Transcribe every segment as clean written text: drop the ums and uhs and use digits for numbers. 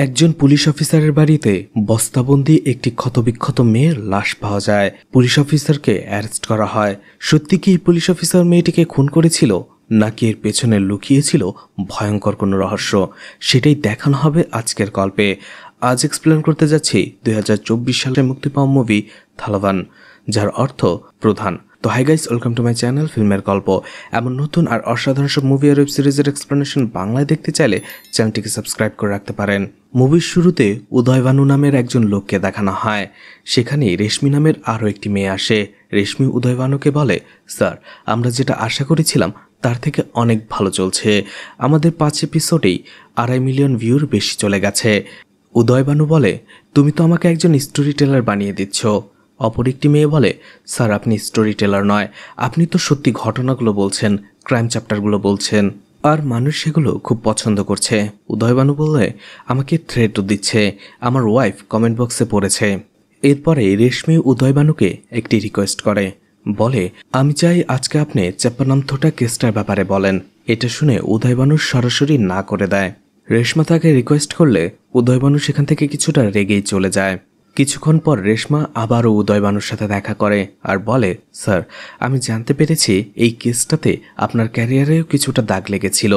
একজন পুলিশ অফিসারের বাড়িতে বস্তাবন্দি একটি ক্ষতবিক্ষত মেয়ের লাশ পাওয়া যায়। পুলিশ অফিসারকে অ্যারেস্ট করা হয়। সত্যি কি পুলিশ অফিসার মেয়েটিকে খুন করেছিল, নাকি এর পেছনে লুকিয়েছিল ভয়ঙ্কর কোনো রহস্য? সেটাই দেখানো হবে আজকের গল্পে। আজ এক্সপ্লেন করতে যাচ্ছি 2024 সালে মুক্তি পাওয়া মুভি থালাভান, যার অর্থ প্রধান। তো hi guys, welcome to my channel ফিল্মের গল্প। এমন নতুন আর অসাধারণ সব মুভি আর ওয়েব সিরিজের এক্সপ্লেনেশন বাংলায় দেখতে চাইলে চ্যানেলটিকে সাবস্ক্রাইব করে রাখতে পারেন। মুভির শুরুতে উদয় ভানু নামের একজন লোককে দেখানো হয়। সেখানে রেশমি নামের আরও একটি মেয়ে আসে। রেশমি উদয় ভানুকে বলে, স্যার, আমরা যেটা আশা করেছিলাম তার থেকে অনেক ভালো চলছে। আমাদের 5 এপিসোডেই 2.5 মিলিয়ন ভিউর বেশি চলে গেছে। উদয় ভানু বলে, তুমি তো আমাকে একজন স্টোরি টেলার বানিয়ে দিচ্ছ। অপর একটি মেয়ে বলে, স্যার, আপনি স্টোরি টেলার নয়, আপনি তো সত্যি ঘটনাগুলো বলছেন, ক্রাইম চ্যাপ্টারগুলো বলছেন, আর মানুষ সেগুলো খুব পছন্দ করছে। উদয় ভানু বলে, আমাকে থ্রেটও দিচ্ছে, আমার ওয়াইফ কমেন্ট বক্সে পড়েছে। এরপরে রেশমি উদয় ভানুকে একটি রিকোয়েস্ট করে, বলে, আমি চাই আজকে আপনি চেপ্পানামথোটা কেসটার ব্যাপারে বলেন। এটা শুনে উদয় ভানু সরাসরি না করে দেয়। রেশমা তাকে রিকোয়েস্ট করলে উদয় ভানু সেখান থেকে কিছুটা রেগেই চলে যায়। কিছুক্ষণ পর রেশমা আবারও উদয় ভানুর সাথে দেখা করে আর বলে, স্যার, আমি জানতে পেরেছি এই কেসটাতে আপনার ক্যারিয়ারেও কিছুটা দাগ লেগেছিল।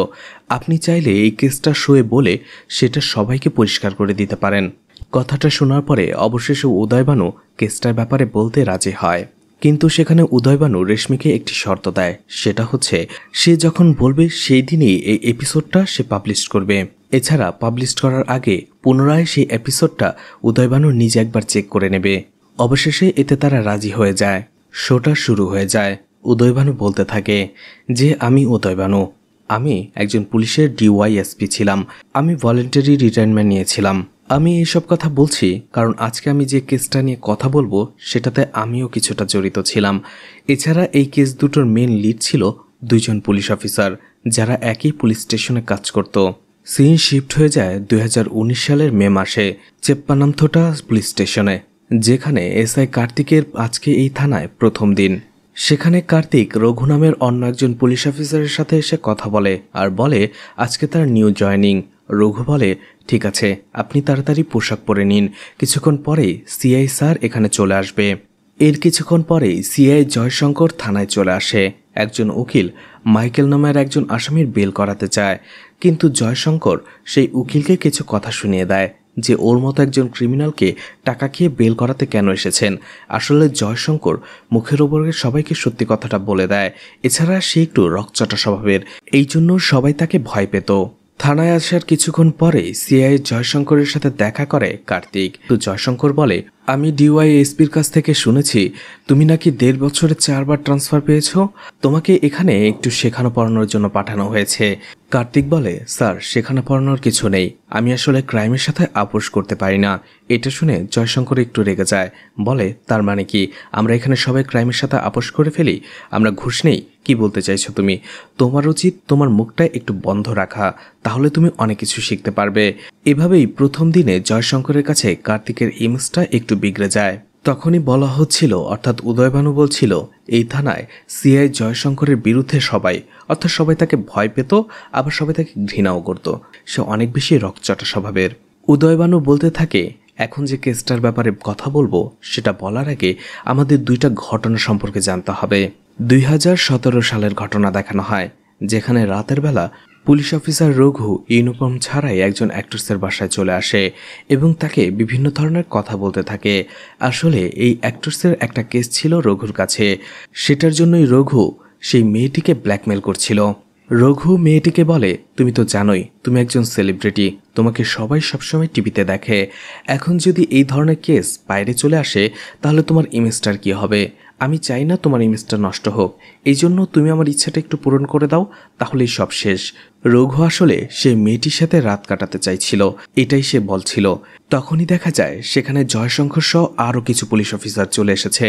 আপনি চাইলে এই কেসটা শোয়ে বলে সেটা সবাইকে পরিষ্কার করে দিতে পারেন। কথাটা শোনার পরে অবশেষে উদয় ভানু কেসটার ব্যাপারে বলতে রাজি হয়। কিন্তু সেখানে উদয় ভানু রেশমিকে একটি শর্ত দেয়। সেটা হচ্ছে, সে যখন বলবে সেই দিনই এই এপিসোডটা সে পাবলিশ করবে। এছাড়া পাবলিশ করার আগে পুনরায় সেই এপিসোডটা উদয় ভানু নিজে একবার চেক করে নেবে। অবশেষে এতে তারা রাজি হয়ে যায়। শোটা শুরু হয়ে যায়। উদয় ভানু বলতে থাকে যে, আমি উদয় ভানু, আমি একজন পুলিশের ডিওয়াইএসপি ছিলাম। আমি ভলেন্টারি রিটায়ারমেন্ট নিয়েছিলাম। আমি এইসব কথা বলছি কারণ আজকে আমি যে কেসটা নিয়ে কথা বলবো সেটাতে আমিও কিছুটা জড়িত ছিলাম। এছাড়া এই কেস দুটোর মেন লিড ছিল 2 জন পুলিশ অফিসার, যারা একই পুলিশ স্টেশনে কাজ করত। সিন শিফট হয়ে যায় 2019 সালের মে মাসে চেপ্পানামথোটা পুলিশ স্টেশনে, যেখানে এসআই কার্তিকের আজকে এই থানায় প্রথম দিন। সেখানে কার্তিক রঘু নামের অন্য একজন পুলিশ অফিসারের সাথে এসে কথা বলে আর বলে আজকে তার নিউ জয়নিং। রঘু বলে, ঠিক আছে, আপনি তাড়াতাড়ি পোশাক পরে নিন, কিছুক্ষণ পরেই সিআই স্যার এখানে চলে আসবে। এর কিছুক্ষণ পরেই সিআই জয়শঙ্কর থানায় চলে আসে। একজন উকিল মাইকেল নামের একজন আসামির বেল করাতে চায়, কিন্তু জয়শঙ্কর সেই উকিলকে কিছু কথা শুনিয়ে দেয় যে ওর মতো একজন ক্রিমিনালকে টাকা খেয়ে বেল করাতে কেন এসেছেন। আসলে জয়শঙ্কর মুখের ওপরে সবাইকে সত্যি কথাটা বলে দেয়। এছাড়া সে একটু রকচটা স্বভাবের, এই জন্য সবাই তাকে ভয় পেত। থানায় আসার কিছুক্ষণ পরে সিআই জয়শঙ্করের সাথে দেখা করে কার্তিক। তো জয়শঙ্কর বলে, আমি ডিওয়াইএসপির কাছ থেকে শুনেছি তুমি নাকি 1.5 বছরে 4 বার ট্রান্সফার পেয়েছো। তোমাকে এখানে একটু শেখানো পড়ানোর জন্য পাঠানো হয়েছে। কার্তিক বলে, স্যার, শেখানো পড়ানোর কিছু নেই, আমি আসলে ক্রাইমের সাথে আপোষ করতে পারি না। এটা শুনে জয়শঙ্কর একটু রেগে যায়। বলে, তার মানে কি আমরা এখানে সবাই ক্রাইমের সাথে আপোষ করে ফেলি? আমরা ঘুষ নেই? কি বলতে চাইছো তুমি? তোমার উচিত তোমার মুখটা একটু বন্ধ রাখা, তাহলে তুমি অনেক কিছু শিখতে পারবে। এভাবেই প্রথম দিনে জয়শঙ্করের কাছে কার্তিকের ইমেজটা একটু বিগড়ে যায়। তখনই বলা হচ্ছিল, অর্থাৎ উদয় ভানু বলছিল, এই থানায় সিআই জয়শঙ্করের বিরুদ্ধে সবাই, অর্থাৎ সবাই তাকে ভয় পেত, আবার সবাই তাকে ঘৃণাও করত। সে অনেক বেশি রকচটা স্বভাবের। উদয় ভানু বলতে থাকে, এখন যে কেসটার ব্যাপারে কথা বলবো সেটা বলার আগে আমাদের 2টা ঘটনা সম্পর্কে জানতে হবে। 2017 সালের ঘটনা দেখানো হয়, যেখানে রাতের বেলা পুলিশ অফিসার রঘু ইউনিফর্ম ছাড়াই একজন অ্যাক্ট্রেসের বাসায় চলে আসে এবং তাকে বিভিন্ন ধরনের কথা বলতে থাকে। আসলে এই অ্যাক্ট্রেসের একটা কেস ছিল রঘুর কাছে, সেটার জন্যই রঘু সেই মেয়েটিকে ব্ল্যাকমেল করছিল। রঘু মেয়েটিকে বলে, তুমি তো জানোই তুমি একজন সেলিব্রিটি, তোমাকে সবাই সবসময় টিভিতে দেখে। এখন যদি এই ধরনের কেস বাইরে চলে আসে তাহলে তোমার ইমেজটার কি হবে? আমি চাই না তোমার ইমেজটা নষ্ট হোক, এই জন্য তুমি আমার ইচ্ছাটা একটু পূরণ করে দাও, তাহলেই সব শেষ। রঘু আসলে সে মেয়েটির সাথে রাত কাটাতে চাইছিল, এটাই সে বলছিল। তখনই দেখা যায় সেখানে জয়শঙ্কর সহ আরও কিছু পুলিশ অফিসার চলে এসেছে।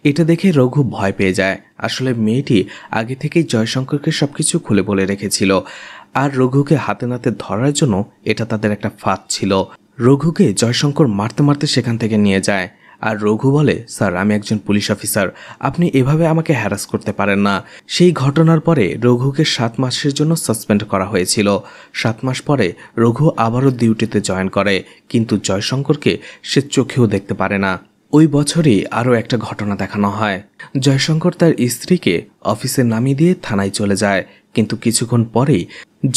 এটা দেখে রঘু ভয় পেয়ে যায়। আসলে মেয়েটি আগে থেকেই জয়শঙ্করকে সবকিছু খুলে বলে রেখেছিল, আর রঘুকে হাতে নাতে ধরার জন্য এটা তাদের একটা ফাঁদ ছিল। রঘুকে জয়শঙ্কর মারতে মারতে সেখান থেকে নিয়ে যায়, আর রঘু বলে, স্যার আমি একজন পুলিশ অফিসার, আপনি এভাবে আমাকে হ্যারাস করতে পারেন না। সেই ঘটনার পরে রঘুকে 7 মাসের জন্য সাসপেন্ড করা হয়েছিল। 7 মাস পরে রঘু আবারও ডিউটিতে জয়েন করে, কিন্তু জয়শঙ্করকে সে চোখেও দেখতে পারে না। ওই বছরই আরও একটা ঘটনা দেখানো হয়। জয়শঙ্কর তার স্ত্রীকে অফিসে নামিয়ে দিয়ে থানায় চলে যায়, কিন্তু কিছুক্ষণ পরেই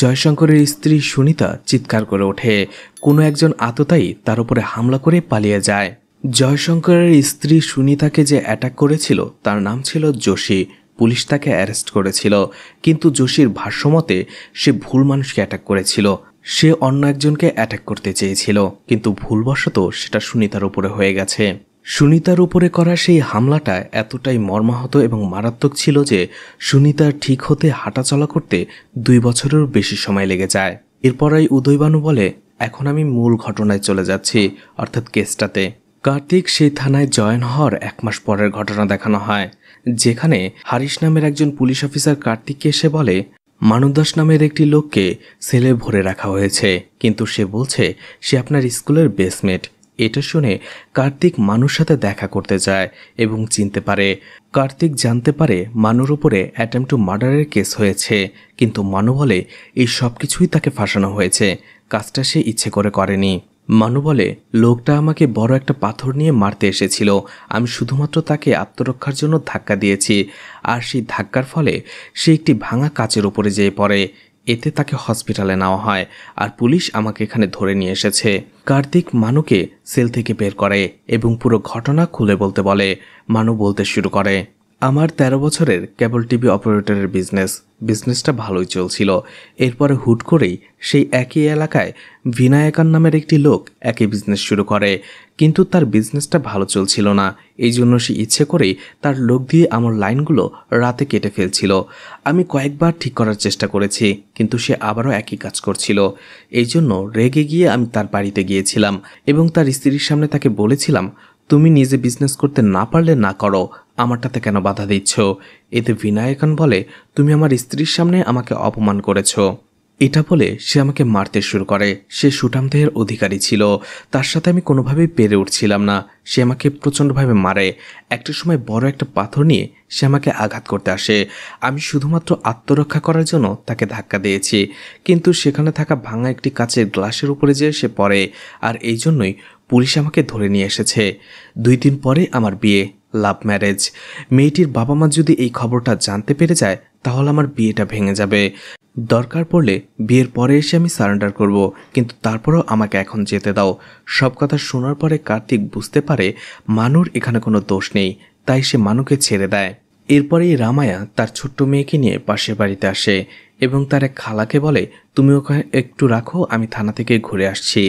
জয়শঙ্করের স্ত্রী সুনিতা চিৎকার করে ওঠে। কোনো একজন আততায়ী তার উপরে হামলা করে পালিয়ে যায়। জয়শঙ্করের স্ত্রী সুনিতাকে যে অ্যাটাক করেছিল তার নাম ছিল যোশী। পুলিশ তাকে অ্যারেস্ট করেছিল, কিন্তু যোশীর ভাষ্যমতে সে ভুল মানুষকে অ্যাটাক করেছিল। সে অন্য একজনকে অ্যাটাক করতে চেয়েছিল, কিন্তু ভুলবশত সেটা সুনিতার উপরে হয়ে গেছে। সুনিতার উপরে করা সেই হামলাটা এতটাই মর্মাহত এবং মারাত্মক ছিল যে সুনিতার ঠিক হতে হাঁটাচলা করতে 2 বছরেরও বেশি সময় লেগে যায়। এরপরই উদয়বানু বলে, এখন আমি মূল ঘটনায় চলে যাচ্ছি, অর্থাৎ কেসটাতে। কার্তিক সেই থানায় জয়েন হওয়ার 1 মাস পরের ঘটনা দেখানো হয়, যেখানে হারিশ নামের একজন পুলিশ অফিসার কার্তিককে এসে বলে মানব দাস নামের একটি লোককে সেলে ভরে রাখা হয়েছে, কিন্তু সে বলছে সে আপনার স্কুলের বেসমেট। এটা শুনে কার্তিক মানুর সাথে দেখা করতে যায় এবং চিনতে পারে। কার্তিক জানতে পারে মানুর উপরে অ্যাটেম্প টু মার্ডারের কেস হয়েছে, কিন্তু মানু বলে এই সব কিছুই তাকে ফাঁসানো হয়েছে, কাজটা সে ইচ্ছে করে করেনি। মানু বলে, লোকটা আমাকে বড় একটা পাথর নিয়ে মারতে এসেছিল, আমি শুধুমাত্র তাকে আত্মরক্ষার জন্য ধাক্কা দিয়েছি, আর সেই ধাক্কার ফলে সে একটি ভাঙা কাচের উপরে যেয়ে পড়ে। এতে তাকে হসপিটালে নেওয়া হয়, আর পুলিশ আমাকে এখানে ধরে নিয়ে এসেছে। কার্তিক মানুকে সেল থেকে বের করে এবং পুরো ঘটনা খুলে বলতে বলে। মানু বলতে শুরু করে, আমার 13 বছরের কেবল টিভি অপারেটরের বিজনেসটা ভালোই চলছিল। এরপরে হুট করেই সেই একই এলাকায় বিনায়কান নামের একটি লোক একই বিজনেস শুরু করে, কিন্তু তার বিজনেসটা ভালো চলছিল না। এই জন্য সে ইচ্ছে করেই তার লোক দিয়ে আমার লাইনগুলো রাতে কেটে ফেলছিল। আমি কয়েকবার ঠিক করার চেষ্টা করেছি, কিন্তু সে আবারও একই কাজ করছিল। এই জন্য রেগে গিয়ে আমি তার বাড়িতে গিয়েছিলাম এবং তার স্ত্রীর সামনে তাকে বলেছিলাম, তুমি নিজে বিজনেস করতে না পারলে না করো, আমারটাতে কেন বাধা দিচ্ছ? এতে বিনায়কান বলে, তুমি আমার স্ত্রীর সামনে আমাকে অপমান করেছ। এটা বলে সে আমাকে মারতে শুরু করে। সে সুঠাম দেহের অধিকারী ছিল, তার সাথে আমি কোনোভাবেই পেরে উঠছিলাম না। সে আমাকে প্রচণ্ডভাবে মারে। একটা সময় বড় একটা পাথর নিয়ে সে আমাকে আঘাত করতে আসে। আমি শুধুমাত্র আত্মরক্ষা করার জন্য তাকে ধাক্কা দিয়েছি, কিন্তু সেখানে থাকা ভাঙা একটি কাচের গ্লাসের উপরে যেয়ে সে পড়ে, আর এই জন্যই পুলিশ আমাকে ধরে নিয়ে এসেছে। 2 দিন পরে আমার বিয়ে, লাভ ম্যারেজ। মেয়েটির বাবা মা যদি এই খবরটা জানতে পেরে যায় তাহলে আমার বিয়েটা ভেঙে যাবে। দরকার পড়লে বিয়ের পরে এসে আমি সারেন্ডার করব, কিন্তু তারপরও আমাকে এখন যেতে দাও। সব কথা শোনার পরে কার্তিক বুঝতে পারে মানুর এখানে কোনো দোষ নেই, তাই সে মানুকে ছেড়ে দেয়। এরপরেই রামায়া তার ছোট্ট মেয়েকে নিয়ে পাশের বাড়িতে আসে এবং তার এক খালাকে বলে, তুমি ওকে একটু রাখো, আমি থানা থেকে ঘুরে আসছি,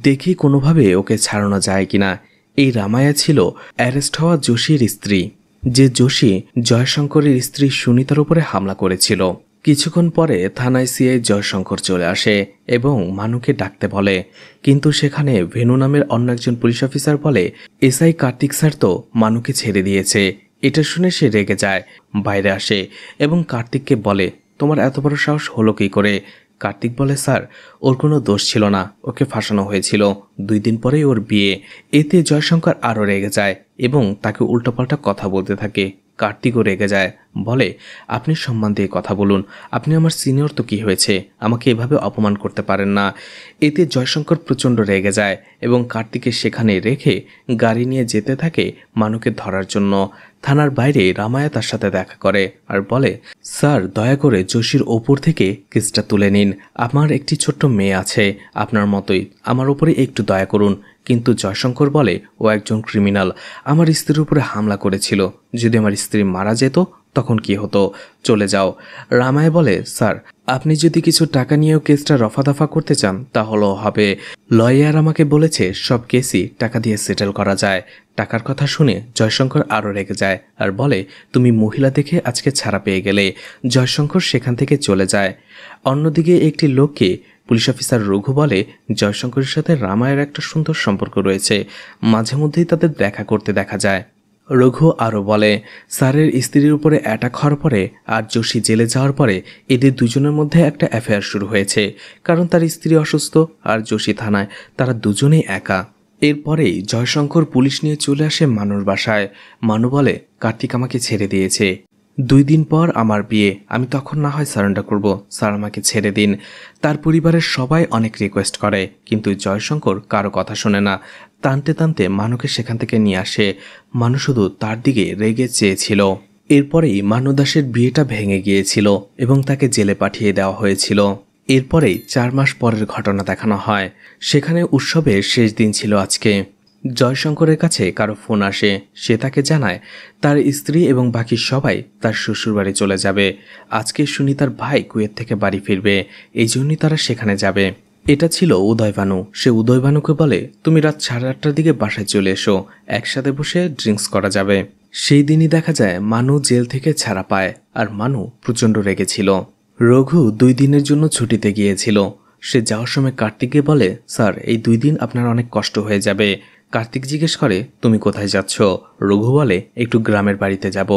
দেখি কোনোভাবে ওকে ছাড়ানো যায় কিনা। এই রামায়া ছিল অ্যারেস্ট হওয়া যোশীর স্ত্রী, যে যোশী জয়শঙ্করের স্ত্রী সুনিতার উপরে হামলা করেছিল। কিছুক্ষণ পরে থানায় সিআই জয়শঙ্কর চলে আসে এবং মানুকে ডাকতে বলে, কিন্তু সেখানে ভেনু নামের অন্য একজন পুলিশ অফিসার বলে, এসআই কার্তিক স্যার তো মানুকে ছেড়ে দিয়েছে। এটা শুনে সে রেগে যায়, বাইরে আসে এবং কার্তিককে বলে, তোমার এত বড় সাহস হলো কী করে? কার্তিক বলে, স্যার ওর কোনো দোষ ছিল না, ওকে ফাঁসানো হয়েছিল। 2 দিন পরেই ওর বিয়ে। এতে জয়শঙ্কর আরও রেগে যায় এবং তাকে উল্টোপাল্টা কথা বলতে থাকে। কার্তিকও রেগে যায়, বলে, আপনি সম্মান দিয়ে কথা বলুন, আপনি আমার সিনিয়র তো কি হয়েছে, আমাকে এভাবে অপমান করতে পারেন না। এতে জয়শঙ্কর প্রচণ্ড রেগে যায় এবং কার্তিককে সেখানে রেখে গাড়ি নিয়ে যেতে থাকে মানুকে ধরার জন্য। থানার বাইরে রামায়া তার সাথে দেখা করে আর বলে, স্যার দয়া করে যোশীর ওপর থেকে কেসটা তুলে নিন, আমার একটি ছোট্ট মেয়ে আছে, আপনার মতোই, আমার উপরে একটু দয়া করুন। কিন্তু জয়শঙ্কর বলে, ও একজন ক্রিমিনাল, আমার স্ত্রীর উপরে হামলা করেছিল, যদি আমার স্ত্রী মারা যেত তখন কি হতো? চলে যাও। রামায় বলে, স্যার আপনি যদি কিছু টাকা নিয়েও কেসটা রফাদফা করতে চান তাহলেও হবে, লয়ার আমাকে বলেছে সব কেসই টাকা দিয়ে সেটেল করা যায়। টাকার কথা শুনে জয়শঙ্কর আরও রেগে যায় আর বলে, তুমি মহিলা দেখে আজকে ছাড়া পেয়ে গেলে। জয়শঙ্কর সেখান থেকে চলে যায়। অন্যদিকে একটি লোককে পুলিশ অফিসার রঘু বলে, জয়শঙ্করের সাথে রামায়ের একটা সুন্দর সম্পর্ক রয়েছে, মাঝে মধ্যেই তাদের দেখা করতে দেখা যায়। রঘু আরও বলে, স্যারের স্ত্রীর উপরে অ্যাটাক হওয়ার পরে আর যোশী জেলে যাওয়ার পরে এদের দুজনের মধ্যে একটা অ্যাফেয়ার শুরু হয়েছে, কারণ তার স্ত্রী অসুস্থ আর যোশী থানায়, তারা দুজনেই একা। এরপরেই জয়শঙ্কর পুলিশ নিয়ে চলে আসে মানুর বাসায়। মানু বলে, কার্তিক আমাকে ছেড়ে দিয়েছে। 2 দিন পর আমার বিয়ে, আমি তখন না হয় সারেন্ডার করব, স্যার আমাকে ছেড়ে দিন। তার পরিবারের সবাই অনেক রিকোয়েস্ট করে, কিন্তু জয়শঙ্কর কারো কথা শোনে না। টানতে টানতে মানুকে সেখান থেকে নিয়ে আসে। মানু শুধু তার দিকে রেগে চেয়েছিল। এরপরেই মানু দাসের বিয়েটা ভেঙে গিয়েছিল এবং তাকে জেলে পাঠিয়ে দেওয়া হয়েছিল। এরপরেই 4 মাস পরের ঘটনা দেখানো হয়। সেখানে উৎসবের শেষ দিন ছিল আজকে। জয়শঙ্করের কাছে কারো ফোন আসে। সে তাকে জানায় তার স্ত্রী এবং বাকি সবাই তার শ্বশুরবাড়ি চলে যাবে। আজকে সুনিতার ভাই কুয়েত থেকে বাড়ি ফিরবে, এই জন্যই তারা সেখানে যাবে। এটা ছিল উদয়ভানু। সে উদয়ভানুকে বলে, তুমি রাত 8:30টার দিকে বাসায় চলে এসো, একসাথে বসে ড্রিঙ্কস করা যাবে। সেই দিনই দেখা যায় মানু জেল থেকে ছাড়া পায়, আর মানু প্রচণ্ড রেগেছিল। রঘু 2 দিনের জন্য ছুটিতে গিয়েছিল। সে যাওয়ার সময় কার্তিককে বলে, স্যার এই 2 দিন আপনার অনেক কষ্ট হয়ে যাবে। কার্তিক জিজ্ঞেস করে, তুমি কোথায় যাচ্ছ? রঘু বলে, একটু গ্রামের বাড়িতে যাব,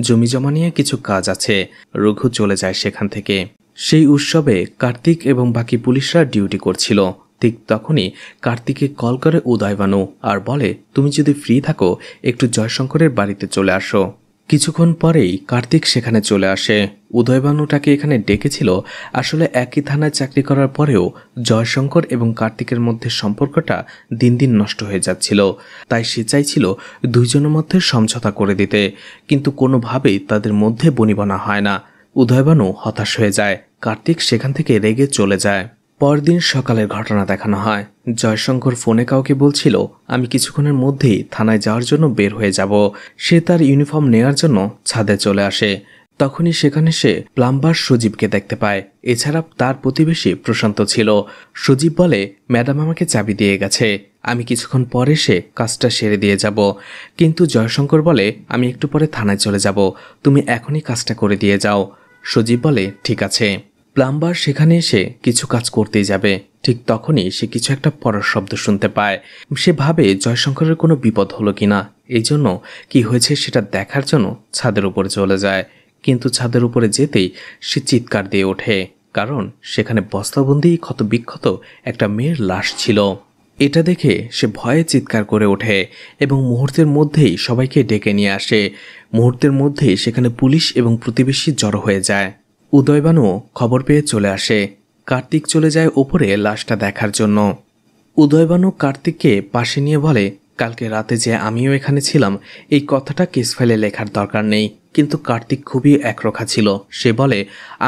জমি জমা নিয়ে কিছু কাজ আছে। রঘু চলে যায় সেখান থেকে। সেই উৎসবে কার্তিক এবং বাকি পুলিশরা ডিউটি করছিল। ঠিক তখনই কার্তিকে কল করে উদয়ভানু আর বলে, তুমি যদি ফ্রি থাকো একটু জয়শঙ্করের বাড়িতে চলে আসো। কিছুক্ষণ পরেই কার্তিক সেখানে চলে আসে। উদয়ভানুটাকে এখানে ডেকেছিল আসলে একই থানায় চাকরি করার পরেও জয়শঙ্কর এবং কার্তিকের মধ্যে সম্পর্কটা দিন দিন নষ্ট হয়ে যাচ্ছিল। তাই সে চাইছিল 2 জনের মধ্যে সমঝোতা করে দিতে, কিন্তু কোনোভাবেই তাদের মধ্যে বনিবনা হয় না। উদয়ভানু হতাশ হয়ে যায়। কার্তিক সেখান থেকে রেগে চলে যায়। পরদিন সকালের ঘটনা দেখানো হয়। জয়শঙ্কর ফোনে কাউকে বলছিল, আমি কিছুক্ষণের মধ্যেই থানায় যাওয়ার জন্য বের হয়ে যাব। সে তার ইউনিফর্ম নেয়ার জন্য ছাদে চলে আসে। তখনই সেখানে সে প্লাম্বার সজীবকে দেখতে পায়। এছাড়া তার প্রতিবেশী প্রশান্ত ছিল। সজীব বলে, ম্যাডাম আমাকে চাবি দিয়ে গেছে, আমি কিছুক্ষণ পরে সে কাজটা সেরে দিয়ে যাব। কিন্তু জয়শঙ্কর বলে, আমি একটু পরে থানায় চলে যাব, তুমি এখনই কাজটা করে দিয়ে যাও। সজীব বলে, ঠিক আছে। প্লাম্বার সেখানে এসে কিছু কাজ করতেই যাবে। ঠিক তখনই সে কিছু একটা পড়ার শব্দ শুনতে পায়। সে ভাবে জয়শঙ্করের কোনো বিপদ হলো কিনা, এই জন্য কি হয়েছে সেটা দেখার জন্য ছাদের উপরে চলে যায়। কিন্তু ছাদের উপরে যেতেই সে চিৎকার দিয়ে ওঠে, কারণ সেখানে বস্তাবন্দি ক্ষতবিক্ষত একটা মেয়ের লাশ ছিল। এটা দেখে সে ভয়ে চিৎকার করে ওঠে এবং মুহূর্তের মধ্যেই সবাইকে ডেকে নিয়ে আসে। মুহূর্তের মধ্যেই সেখানে পুলিশ এবং প্রতিবেশী জড়ো হয়ে যায়। উদয়ভানু খবর পেয়ে চলে আসে। কার্তিক চলে যায় ওপরে লাশটা দেখার জন্য। উদয়ভানু কার্তিককে পাশে নিয়ে বলে, কালকে রাতে যে আমিও এখানে ছিলাম এই কথাটা কেস ফাইলে লেখার দরকার নেই। কিন্তু কার্তিক খুবই একরোখা ছিল। সে বলে,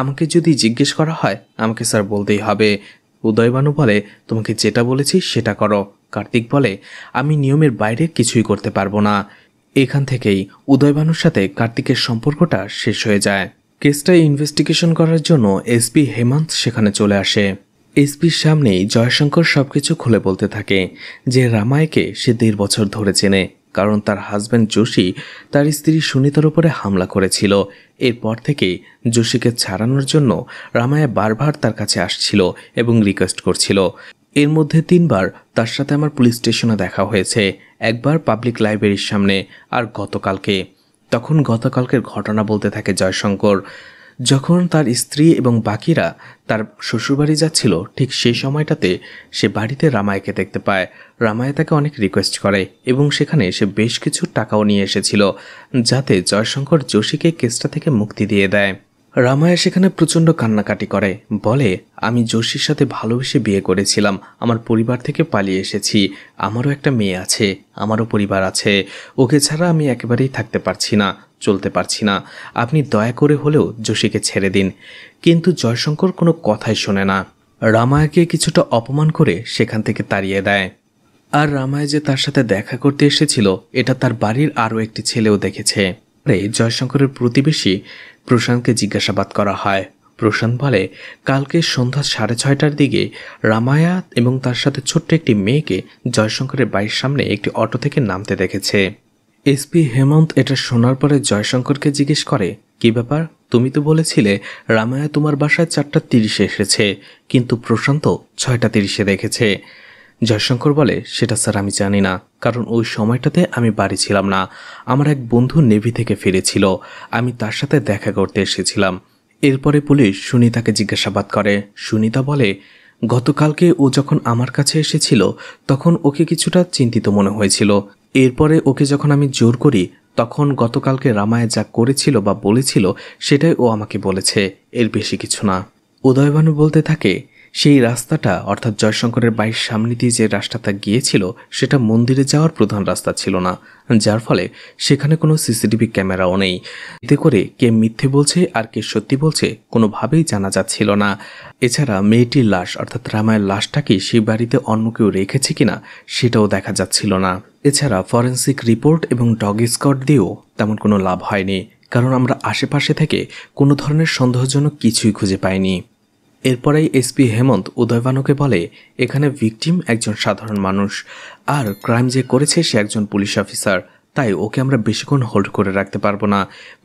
আমাকে যদি জিজ্ঞেস করা হয় আমাকে স্যার বলতেই হবে। উদয়ভানু বলে, তোমাকে যেটা বলেছি সেটা করো। কার্তিক বলে, আমি নিয়মের বাইরে কিছুই করতে পারবো না। এখান থেকেই উদয়ভানুর সাথে কার্তিকের সম্পর্কটা শেষ হয়ে যায়। কেসটা ইনভেস্টিগেশন করার জন্য এসপি হেমন্ত সেখানে চলে আসে। এসপির সামনেই জয়শঙ্কর সবকিছু খুলে বলতে থাকে যে রামায়কে সে 1.5 বছর ধরে চেনে, কারণ তার হাজব্যান্ড যোশী তার স্ত্রী সুনিতার উপরে হামলা করেছিল। এরপর থেকেই যোশীকে ছাড়ানোর জন্য রামায়া বারবার তার কাছে আসছিল এবং রিকোয়েস্ট করছিল। এর মধ্যে 3 বার তার সাথে আমার পুলিশ স্টেশনে দেখা হয়েছে, একবার পাবলিক লাইব্রেরির সামনে, আর গতকালকের ঘটনা বলতে থাকে জয়শঙ্কর। যখন তার স্ত্রী এবং বাকিরা তার শ্বশুরবাড়ি যাচ্ছিল ঠিক সেই সময়টাতে সে বাড়িতে রামায়কে দেখতে পায়। রামায় তাকে অনেক রিকোয়েস্ট করে এবং সেখানে সে বেশ কিছু টাকাও নিয়ে এসেছিল, যাতে জয়শঙ্কর যোশীকে কেসটা থেকে মুক্তি দিয়ে দেয়। রামায়া সেখানে প্রচণ্ড কান্নাকাটি করে, বলে, আমি যোশীর সাথে ভালোবেসে বিয়ে করেছিলাম, আমার পরিবার থেকে পালিয়ে এসেছি, আমারও একটা মেয়ে আছে, আমারও পরিবার আছে, ওকে ছাড়া আমি একেবারেই থাকতে পারছি না, চলতে পারছি না, আপনি দয়া করে হলেও যোশীকে ছেড়ে দিন। কিন্তু জয়শঙ্কর কোনো কথাই শোনে না। রামায়াকে কিছুটা অপমান করে সেখান থেকে তাড়িয়ে দেয়। আর রামায়া যে তার সাথে দেখা করতে এসেছিল এটা তার বাড়ির আরও একটি ছেলেও দেখেছে। জয়শঙ্করের প্রতিবেশী প্রশান্তকে জিজ্ঞাসাবাদ করা হয়। প্রশান্ত বলে, কালকে সন্ধ্যা 6:30টার দিকে রামায়া এবং তার সাথে ছোট্ট একটি মেয়েকে জয়শঙ্করের বাড়ির সামনে একটি অটো থেকে নামতে দেখেছে। এসপি হেমন্ত এটা শোনার পরে জয়শঙ্করকে জিজ্ঞেস করে, কি ব্যাপার, তুমি তো বলেছিলে রামায়া তোমার বাসায় 4:30 এসেছে, কিন্তু প্রশান্ত 6:30 দেখেছে। জয়শঙ্কর বলে, সেটা স্যার আমি জানি না, কারণ ওই সময়টাতে আমি বাড়ি ছিলাম না, আমার এক বন্ধু নেভি থেকে ফিরেছিল, আমি তার সাথে দেখা করতে এসেছিলাম। এরপরে পুলিশ সুনিতাকে জিজ্ঞাসাবাদ করে। সুনিতা বলে, গতকালকে ও যখন আমার কাছে এসেছিল তখন ওকে কিছুটা চিন্তিত মনে হয়েছিল। এরপরে ওকে যখন আমি জোর করি তখন গতকালকে রামায়া যা করেছিল বা বলেছিল সেটাই ও আমাকে বলেছে, এর বেশি কিছু না। উদয়ভানু বলতে থাকে, সেই রাস্তাটা অর্থাৎ জয়শঙ্করের বাড়ির সামনে দিয়ে যে রাস্তাটা গিয়েছিল সেটা মন্দিরে যাওয়ার প্রধান রাস্তা ছিল না, যার ফলে সেখানে কোনো সিসিটিভি ক্যামেরাও নেই। এতে করে কে মিথ্যে বলছে আর কে সত্যি বলছে কোনোভাবেই জানা যাচ্ছিল না। এছাড়া মেয়েটির লাশ অর্থাৎ রামায়ের লাশটাকে সেই বাড়িতে অন্য কেউ রেখেছে কিনা সেটাও দেখা যাচ্ছিল না। এছাড়া ফরেন্সিক রিপোর্ট এবং ডগ স্কোয়াড দিয়েও তেমন কোনো লাভ হয়নি, কারণ আমরা আশেপাশে থেকে কোনো ধরনের সন্দেহজনক কিছুই খুঁজে পাইনি। এরপরেই এসপি হেমন্ত উদয়ভানুকে বলে, এখানে ভিকটিম একজন সাধারণ মানুষ, আর ক্রাইম যে করেছে সে একজন পুলিশ অফিসার, তাই ওকে আমরা বেশিক্ষণ হোল্ড করে রাখতে পারবো না।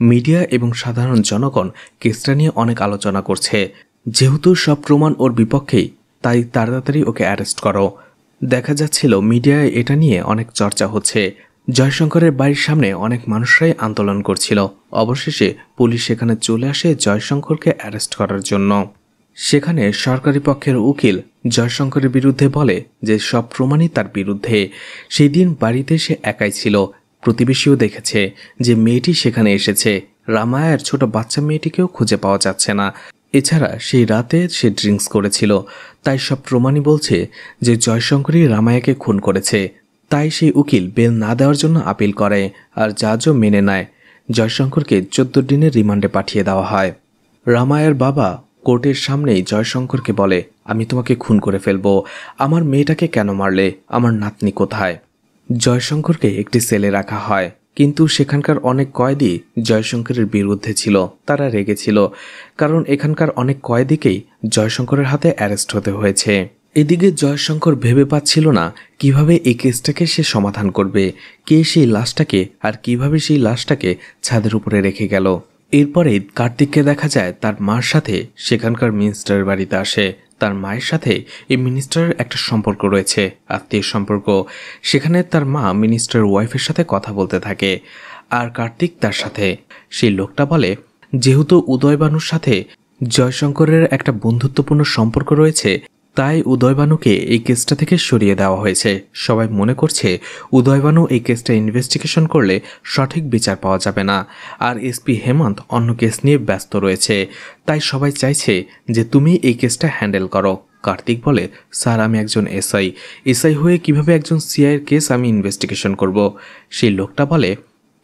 মিডিয়া এবং সাধারণ জনগণ কেসটা নিয়ে অনেক আলোচনা করছে, যেহেতু সব প্রমাণ ওর বিপক্ষেই, তাই তাড়াতাড়ি ওকে অ্যারেস্ট করো। দেখা যাচ্ছিল মিডিয়ায় এটা নিয়ে অনেক চর্চা হচ্ছে। জয়শঙ্করের বাড়ির সামনে অনেক মানুষরাই আন্দোলন করছিল। অবশেষে পুলিশ সেখানে চলে আসে জয়শঙ্করকে অ্যারেস্ট করার জন্য। সেখানে সরকারি পক্ষের উকিল জয়শঙ্করের বিরুদ্ধে বলে যে সব প্রমাণই তার বিরুদ্ধে। সেই দিন বাড়িতে সে একাই ছিল, প্রতিবেশীও দেখেছে যে মেয়েটি সেখানে এসেছে। রামায়ার ছোট বাচ্চা মেয়েটিকেও খুঁজে পাওয়া যাচ্ছে না। এছাড়া সেই রাতে সে ড্রিঙ্কস করেছিল, তাই সব প্রমাণই বলছে যে জয়শঙ্করই রামায়াকে খুন করেছে। তাই সেই উকিল বেল না দেওয়ার জন্য আপিল করে, আর জাজও মেনে নেয়। জয়শঙ্করকে 14 দিনের রিমান্ডে পাঠিয়ে দেওয়া হয়। রামায়ার বাবা কোর্টের সামনেই জয়শঙ্করকে বলে, আমি তোমাকে খুন করে ফেলবো, আমার মেয়েটাকে কেন মারলে, আমার নাতনি কোথায়? জয়শঙ্করকে একটি সেলে রাখা হয়, কিন্তু সেখানকার অনেক কয়েদি জয়শঙ্করের বিরুদ্ধে ছিল। তারা রেগেছিল, কারণ এখানকার অনেক কয়েদিকেই জয়শঙ্করের হাতে অ্যারেস্ট হতে হয়েছে। এদিকে জয়শঙ্কর ভেবে পাচ্ছিল না কিভাবে এই কেসটাকে সে সমাধান করবে, কে সেই লাশটাকে আর কিভাবে সেই লাশটাকে ছাদের উপরে রেখে গেল। এরপরে কার্তিককে দেখা যায় তার মার সাথে সেখানকার মিনিস্টারের বাড়িতে আসে। তার মায়ের সাথে এই মিনিস্টারের একটা সম্পর্ক রয়েছে, আত্মীয় সম্পর্ক। সেখানে তার মা মিনিস্টারের ওয়াইফের সাথে কথা বলতে থাকে, আর কার্তিক তার সাথে। সেই লোকটা বলে, যেহেতু উদয়ভানুর সাথে জয়শঙ্করের একটা বন্ধুত্বপূর্ণ সম্পর্ক রয়েছে, তাই উদয়ভানুকে এই কেসটা থেকে সরিয়ে দেওয়া হয়েছে। সবাই মনে করছে উদয়ভানু এই কেসটা ইনভেস্টিগেশন করলে সঠিক বিচার পাওয়া যাবে না, আর এসপি হেমন্ত অন্য কেস নিয়ে ব্যস্ত রয়েছে। তাই সবাই চাইছে যে তুমি এই কেসটা হ্যান্ডেল করো। কার্তিক বলে, স্যার আমি একজন এসআই হয়ে কিভাবে একজন সিআইয়ের কেস আমি ইনভেস্টিগেশন করব? সেই লোকটা বলে,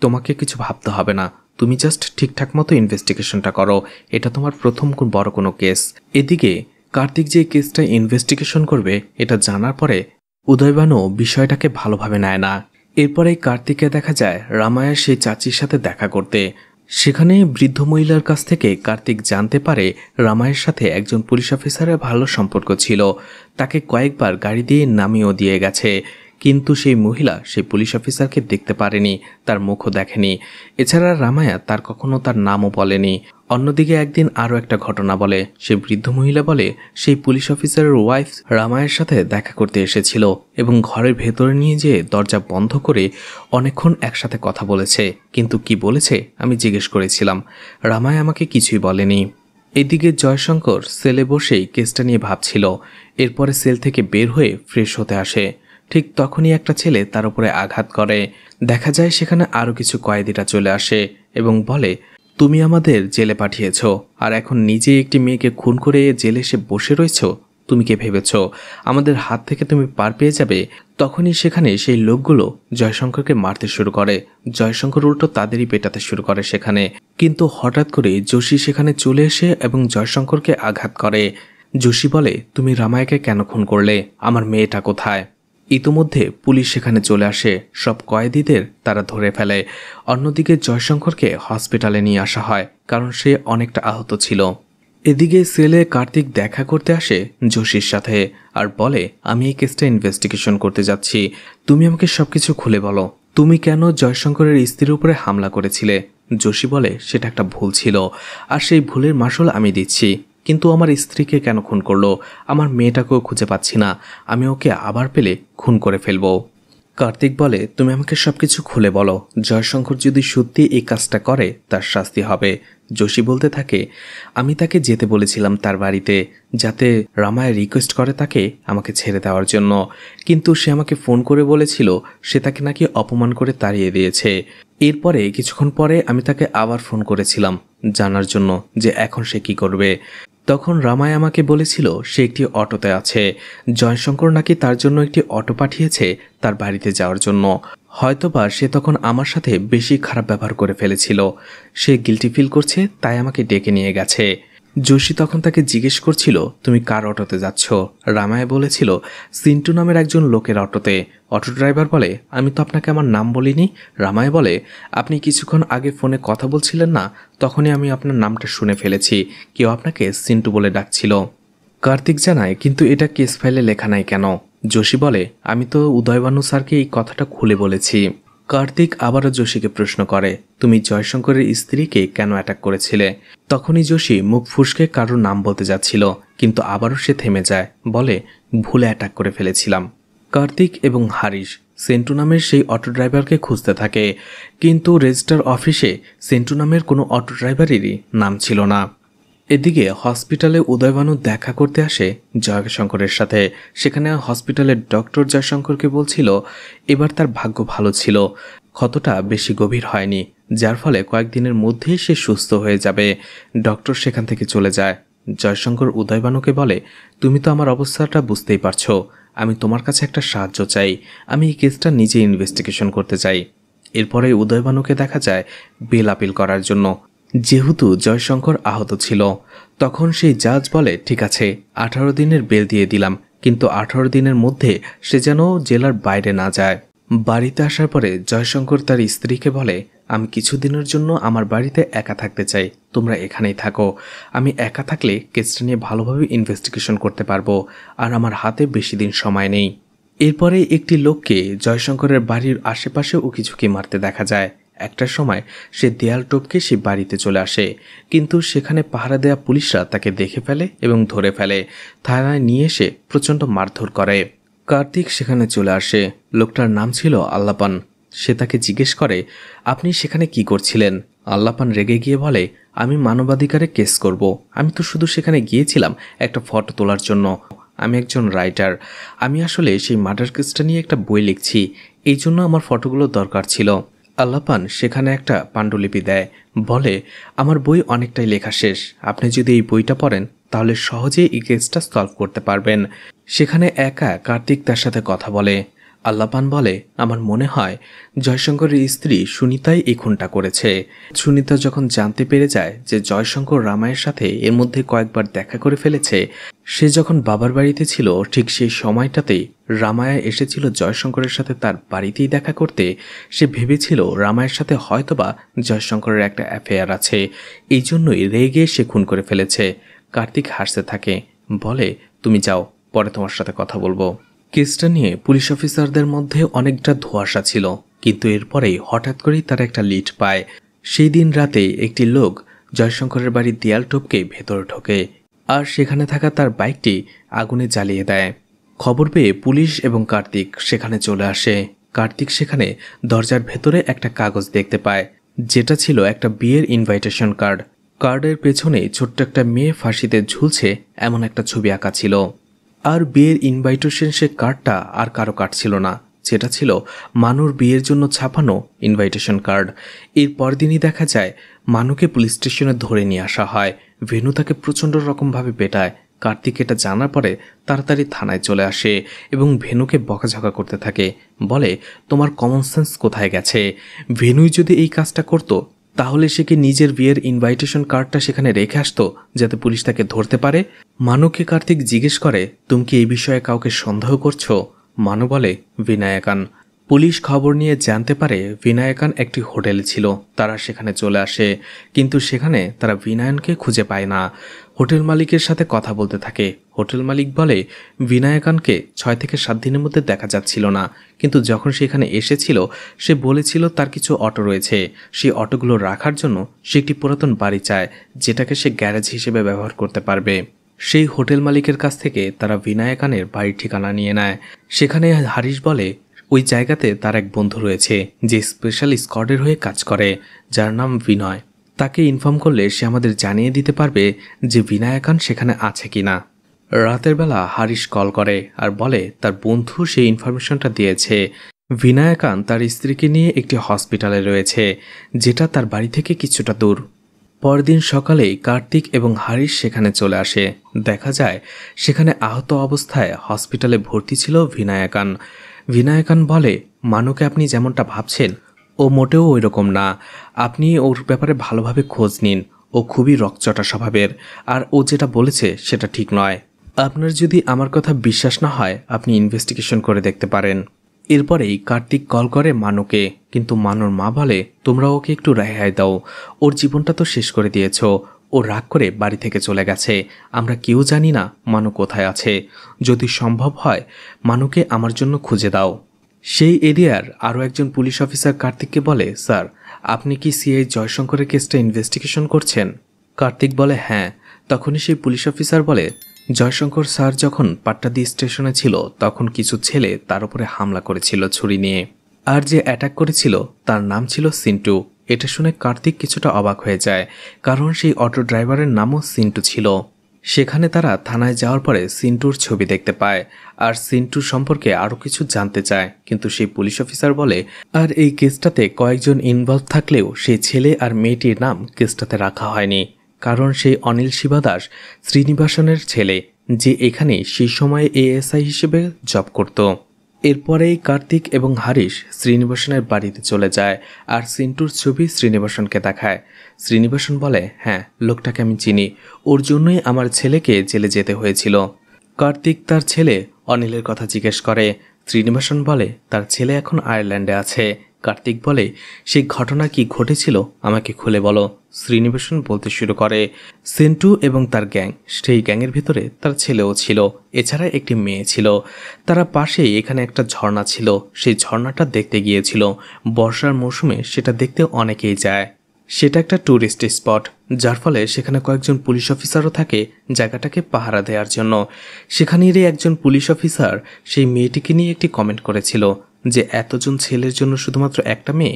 তোমাকে কিছু ভাবতে হবে না, তুমি জাস্ট ঠিকঠাক মতো ইনভেস্টিগেশনটা করো, এটা তোমার প্রথম বড় কোনো কেস। এদিকে কার্তিক যে কেসটা ইনভেস্টিগেশন করবে এটা জানার পরে উদয়ভানু বিষয়টাকে ভালোভাবে নেয় না। এরপরে কার্তিককে দেখা যায় রামায়ার সেই চাচির সাথে দেখা করতে। সেখানে বৃদ্ধ মহিলার কাছ থেকে কার্তিক জানতে পারে রামায়ের সাথে একজন পুলিশ অফিসারের ভালো সম্পর্ক ছিল, তাকে কয়েকবার গাড়ি দিয়ে নামিয়েও দিয়ে গেছে। কিন্তু সেই মহিলা সেই পুলিশ অফিসারকে দেখতে পারেনি, তার মুখও দেখেনি। এছাড়া রামায়া তার কখনো তার নামও বলেনি। অন্যদিকে একদিন আরও একটা ঘটনা বলে, সেই বৃদ্ধ মহিলা বলে সেই পুলিশ অফিসারের ওয়াইফ রামায়ের সাথে দেখা করতে এসেছিল এবং ঘরের ভেতরে নিয়ে যেয়ে দরজা বন্ধ করে অনেকক্ষণ একসাথে কথা বলেছে। কিন্তু কি বলেছে আমি জিজ্ঞেস করেছিলাম, রামায় আমাকে কিছুই বলেনি। এদিকে জয়শঙ্কর সেলে বসেই কেসটা নিয়ে ভাবছিল। এরপরে সেল থেকে বের হয়ে ফ্রেশ হতে আসে। ঠিক তখনই একটা ছেলে তার উপরে আঘাত করে। দেখা যায় সেখানে আরও কিছু কয়েদিরা চলে আসে এবং বলে, তুমি আমাদের জেলে পাঠিয়েছ, আর এখন নিজে একটি মেয়েকে খুন করে জেলে এসে বসে রয়েছ। তুমি কে ভেবেছ আমাদের হাত থেকে তুমি পার পেয়ে যাবে? তখনই সেখানে সেই লোকগুলো জয়শঙ্করকে মারতে শুরু করে। জয়শঙ্কর উল্টো তাদেরই পেটাতে শুরু করে সেখানে। কিন্তু হঠাৎ করে যোশী সেখানে চলে এসে এবং জয়শঙ্করকে আঘাত করে। যোশী বলে, তুমি রামায়াকে কেন খুন করলে? আমার মেয়েটা কোথায়? ইতোমধ্যে পুলিশ সেখানে চলে আসে, সব কয়েদিদের তারা ধরে ফেলে। অন্যদিকে জয়শঙ্করকে হসপিটালে নিয়ে আসা হয়, কারণ সে অনেকটা আহত ছিল। এদিকে সেলে কার্তিক দেখা করতে আসে যোশীর সাথে আর বলে, আমি এই কেসটা ইনভেস্টিগেশন করতে যাচ্ছি, তুমি আমাকে সবকিছু খুলে বলো। তুমি কেন জয়শঙ্করের স্ত্রীর উপরে হামলা করেছিলে? যোশী বলে, সেটা একটা ভুল ছিল, আর সেই ভুলের মাসুল আমি দিচ্ছি। কিন্তু আমার স্ত্রীকে কেন খুন করলো? আমার মেয়েটাকেও খুঁজে পাচ্ছি না, আমি ওকে আবার পেলে খুন করে ফেলবো। কার্তিক বলে, তুমি আমাকে সবকিছু খুলে বলো, জয়শঙ্কর যদি সত্যি এই কাজটা করে তার শাস্তি হবে। যোশী বলতে থাকে, আমি তাকে যেতে বলেছিলাম তার বাড়িতে, যাতে রামায় রিকোয়েস্ট করে তাকে আমাকে ছেড়ে দেওয়ার জন্য, কিন্তু সে আমাকে ফোন করে বলেছিল সে তাকে নাকি অপমান করে তাড়িয়ে দিয়েছে। এরপরে কিছুক্ষণ পরে আমি তাকে আবার ফোন করেছিলাম জানার জন্য যে এখন সে কি করবে। তখন রামায় আমাকে বলেছিল সে একটি অটোতে আছে, জয়শঙ্কর নাকি তার জন্য একটি অটো পাঠিয়েছে তার বাড়িতে যাওয়ার জন্য। হয়তোবা সে তখন আমার সাথে বেশি খারাপ ব্যবহার করে ফেলেছিল, সে গিল্টি ফিল করছে, তাই আমাকে ডেকে নিয়ে গেছে। যোশী তখন তাকে জিজ্ঞেস করছিল, তুমি কার অটোতে যাচ্ছ? রামায় বলেছিল, সিন্টু নামের একজন লোকের অটোতে। অটো ড্রাইভার বলে, আমি তো আপনাকে আমার নাম বলিনি। রামায় বলে, আপনি কিছুক্ষণ আগে ফোনে কথা বলছিলেন না, তখনই আমি আপনার নামটা শুনে ফেলেছি, কেউ আপনাকে সিন্টু বলে ডাকছিল। কার্তিক জানায়, কিন্তু এটা কেস ফাইলে লেখা নাই কেন? যোশী বলে, আমি তো উদয়ভানু স্যারকে এই কথাটা খুলে বলেছি। কার্তিক আবারও যোশীকে প্রশ্ন করে, তুমি জয়শঙ্করের স্ত্রীকে কেন অ্যাটাক করেছিলে? তখনই যোশী মুখ ফুসকে কারোর নাম বলতে যাচ্ছিল, কিন্তু আবারও সে থেমে যায়, বলে, ভুলে অ্যাটাক করে ফেলেছিলাম। কার্তিক এবং হারিশ সেন্টু নামের সেই অটো ড্রাইভারকে খুঁজতে থাকে, কিন্তু রেজিস্টার অফিসে সেন্টু নামের কোনো অটো ড্রাইভারেরই নাম ছিল না। এদিকে হসপিটালে উদয়ভানু দেখা করতে আসে জয়শঙ্করের সাথে। সেখানে হসপিটালের ডক্টর জয়শঙ্করকে বলছিল এবার তার ভাগ্য ভালো ছিল, ক্ষতটা বেশি গভীর হয়নি, যার ফলে কয়েকদিনের মধ্যেই সে সুস্থ হয়ে যাবে। ডক্টর সেখান থেকে চলে যায়। জয়শঙ্কর উদয়ভানুকে বলে, তুমি তো আমার অবস্থাটা বুঝতেই পারছো, আমি তোমার কাছে একটা সাহায্য চাই, আমি এই কেসটা নিজে ইনভেস্টিগেশন করতে চাই। এরপরে উদয়ভানুকে দেখা যায় বেল আপিল করার জন্য, যেহেতু জয়শঙ্কর আহত ছিল। তখন সেই জাজ বলে, ঠিক আছে, 18 দিনের বেল দিয়ে দিলাম, কিন্তু 18 দিনের মধ্যে সে যেন জেলার বাইরে না যায়। বাড়িতে আসার পরে জয়শঙ্কর তার স্ত্রীকে বলে, আমি কিছুদিনের জন্য আমার বাড়িতে একা থাকতে চাই, তোমরা এখানেই থাকো। আমি একা থাকলে কেসটা নিয়ে ভালোভাবে ইনভেস্টিগেশন করতে পারবো, আর আমার হাতে বেশি দিন সময় নেই। এরপরে একটি লোককে জয়শঙ্করের বাড়ির আশেপাশে উকিঝুঁকি মারতে দেখা যায়। একটা সময় সে দেয়াল টপকে সে বাড়িতে চলে আসে, কিন্তু সেখানে পাহারা দেয়া পুলিশরা তাকে দেখে ফেলে এবং ধরে ফেলে, থানায় নিয়ে এসে প্রচণ্ড মারধর করে। কার্তিক সেখানে চলে আসে। লোকটার নাম ছিল আল্লাপান। সে তাকে জিজ্ঞেস করে, আপনি সেখানে কি করছিলেন? আল্লাপান রেগে গিয়ে বলে, আমি মানবাধিকারে কেস করব, আমি তো শুধু সেখানে গিয়েছিলাম একটা ফটো তোলার জন্য, আমি একজন রাইটার, আমি আসলে সেই মার্ডার কেসটা নিয়ে একটা বই লিখছি, এই জন্য আমার ফটোগুলো দরকার ছিল। আল্লাপান সেখানে একটা পাণ্ডুলিপি দেয়, বলে, আমার বই অনেকটাই লেখা শেষ, আপনি যদি এই বইটা পড়েন তাহলে সহজেই এই কেসটা সলভ করতে পারবেন। সেখানে একা কার্তিক তার সাথে কথা বলে। আল্লাপান বলে, আমার মনে হয় জয়শঙ্করের স্ত্রী সুনিতাই এই খুনটা করেছে। সুনিতা যখন জানতে পেরে যায় যে জয়শঙ্কর রামায়ের সাথে এর মধ্যে কয়েকবার দেখা করে ফেলেছে, সে যখন বাবার বাড়িতে ছিল ঠিক সেই সময়টাতেই রামায়া এসেছিল জয়শঙ্করের সাথে তার বাড়িতেই দেখা করতে। সে ভেবেছিল রামায়ের সাথে হয়তোবা জয়শঙ্করের একটা অ্যাফেয়ার আছে, এই জন্যই রেগে সে খুন করে ফেলেছে। কার্তিক হাসতে থাকে, বলে, তুমি যাও, পরে তোমার সাথে কথা বলবো। কেসটা নিয়ে পুলিশ অফিসারদের মধ্যে অনেকটা ধোঁয়াশা ছিল, কিন্তু এরপরেই হঠাৎ করেই তারা একটা লিড পায়। সেই দিন রাতে একটি লোক জয়শঙ্করের বাড়ির দেয়াল টপকে ভেতরে ঢোকে, আর সেখানে থাকা তার বাইকটি আগুনে জ্বালিয়ে দেয়। খবর পেয়ে পুলিশ এবং কার্তিক সেখানে চলে আসে। কার্তিক সেখানে দরজার ভেতরে একটা কাগজ দেখতে পায়, যেটা ছিল একটা বিয়ের ইনভাইটেশন কার্ড। কার্ডের পেছনে ছোট্ট একটা মেয়ে ফাঁসিতে ঝুলছে এমন একটা ছবি আঁকা ছিল। আর বিয়ের ইনভাইটেশন সে কার্ডটা আর কারো কার্ড ছিল না, যেটা ছিল মানুর বিয়ের জন্য ছাপানো ইনভাইটেশন কার্ড। এর পরদিনই দেখা যায় মানুকে পুলিশ স্টেশনে ধরে নিয়ে আসা হয়। ভেনু তাকে প্রচণ্ড রকমভাবে পেটায়। কার্তিক এটা জানার পরে তাড়াতাড়ি থানায় চলে আসে এবং ভেনুকে বকাঝকা করতে থাকে, বলে, তোমার কমন সেন্স কোথায় গেছে? ভেনুই যদি এই কাজটা করতো তাহলে সে কি নিজের বিয়ের ইনভাইটেশন কার্ডটা সেখানে রেখে আসতো যাতে পুলিশ তাকে ধরতে পারে? মানুকে কার্তিক জিজ্ঞেস করে, তুমি কি এই বিষয়ে কাউকে সন্দেহ করছো? মানু বলে, বিনায়কান। পুলিশ খবর নিয়ে জানতে পারে বিনায়কান একটি হোটেলে ছিল। তারা সেখানে চলে আসে, কিন্তু সেখানে তারা বিনায়নকে খুঁজে পায় না। হোটেল মালিকের সাথে কথা বলতে থাকে। হোটেল মালিক বলে, বিনায়কানকে 6 থেকে 7 দিনের মধ্যে দেখা যাচ্ছিল না, কিন্তু যখন সেখানে এসেছিল সে বলেছিল তার কিছু অটো রয়েছে, সেই অটোগুলো রাখার জন্য সে একটি পুরাতন বাড়ি চায়, যেটাকে সে গ্যারেজ হিসেবে ব্যবহার করতে পারবে। সেই হোটেল মালিকের কাছ থেকে তারা বিনায়কানের বাড়ির ঠিকানা নিয়ে নেয়। সেখানে হারিশ বলে, ওই জায়গাতে তার এক বন্ধু রয়েছে যে স্পেশাল স্কোয়াডের হয়ে কাজ করে, যার নাম বিনয়। তাকে ইনফর্ম করলে সে আমাদের জানিয়ে দিতে পারবে যে বিনায়কান সেখানে আছে কিনা। রাতের বেলা হারিশ কল করে আর বলে তার বন্ধু সেই ইনফরমেশনটা দিয়েছে। বিনায়কান তার স্ত্রীকে নিয়ে একটি হসপিটালে রয়েছে, যেটা তার বাড়ি থেকে কিছুটা দূর। পরদিন সকালেই কার্তিক এবং হারিশ সেখানে চলে আসে। দেখা যায় সেখানে আহত অবস্থায় হসপিটালে ভর্তি ছিল বিনায়কান। বিনায়কান বলে, মানুকে আপনি যেমনটা ভাবছেন ও মোটেও ওই রকম না। আপনি ওর ব্যাপারে ভালোভাবে খোঁজ নিন। ও খুবই রকচটা স্বভাবের, আর ও যেটা বলেছে সেটা ঠিক নয়। আপনার যদি আমার কথা বিশ্বাস না হয় আপনি ইনভেস্টিগেশন করে দেখতে পারেন। এরপরেই কার্তিক কল করে মানুকে, কিন্তু মানুর মা বলে, তোমরা ওকে একটু রেহাই দাও, ওর জীবনটা তো শেষ করে দিয়েছ। ও রাগ করে বাড়ি থেকে চলে গেছে। আমরা কেউ জানি না মানু কোথায় আছে। যদি সম্ভব হয় মানুকে আমার জন্য খুঁজে দাও। সেই এরিয়ার আরও একজন পুলিশ অফিসার কার্তিককে বলে, স্যার আপনি কি সিআই জয়শঙ্করের কেসটা ইনভেস্টিগেশন করছেন? কার্তিক বলে, হ্যাঁ। তখনই সেই পুলিশ অফিসার বলে, জয়শঙ্কর স্যার যখন পাট্টাদি স্টেশনে ছিল তখন কিছু ছেলে তার উপরে হামলা করেছিল ছুরি নিয়ে, আর যে অ্যাটাক করেছিল তার নাম ছিল সিন্টু। এটা শুনে কার্তিক কিছুটা অবাক হয়ে যায়, কারণ সেই অটো ড্রাইভারের নামও সিন্টু ছিল। সেখানে তারা থানায় যাওয়ার পরে সিন্টুর ছবি দেখতে পায় আর সিন্টু সম্পর্কে আরও কিছু জানতে চায়, কিন্তু সেই পুলিশ অফিসার বলে, আর এই কেসটাতে কয়েকজন ইনভলভ থাকলেও সেই ছেলে আর মেয়েটির নাম কেসটাতে রাখা হয়নি, কারণ সেই অনিল শিবাদাস শ্রীনিবাসনের ছেলে, যে এখানে সেই সময়ে এএসআই হিসেবে জব করত। এরপরেই কার্তিক এবং হারিশ শ্রীনিবাসনের বাড়িতে চলে যায় আর সিন্টুর ছবি শ্রীনিবাসনকে দেখায়। শ্রীনিবাসন বলে, হ্যাঁ লোকটাকে আমি চিনি, ওর জন্যই আমার ছেলেকে জেলে যেতে হয়েছিল। কার্তিক তার ছেলে অনিলের কথা জিজ্ঞেস করে। শ্রীনিবাসন বলে তার ছেলে এখন আয়ারল্যান্ডে আছে। কার্তিক বলে, সেই ঘটনা কি ঘটেছিল আমাকে খুলে বলো। শ্রীনিবাসন বলতে শুরু করে, সেন্টু এবং তার গ্যাং, সেই গ্যাংয়ের ভিতরে তার ছেলেও ছিল, এছাড়া একটি মেয়ে ছিল। তারা পাশেই এখানে একটা ঝর্ণা ছিল, সেই ঝর্ণাটা দেখতে গিয়েছিল। বর্ষার মৌসুমে সেটা দেখতে অনেকেই যায়। সেটা একটা ট্যুরিস্ট স্পট, যার ফলে সেখানে কয়েকজন পুলিশ অফিসারও থাকে জায়গাটাকে পাহারা দেওয়ার জন্য। সেখানেরই একজন পুলিশ অফিসার সেই মেয়েটিকে নিয়ে একটি কমেন্ট করেছিল যে এতজন ছেলের জন্য শুধুমাত্র একটা মেয়ে।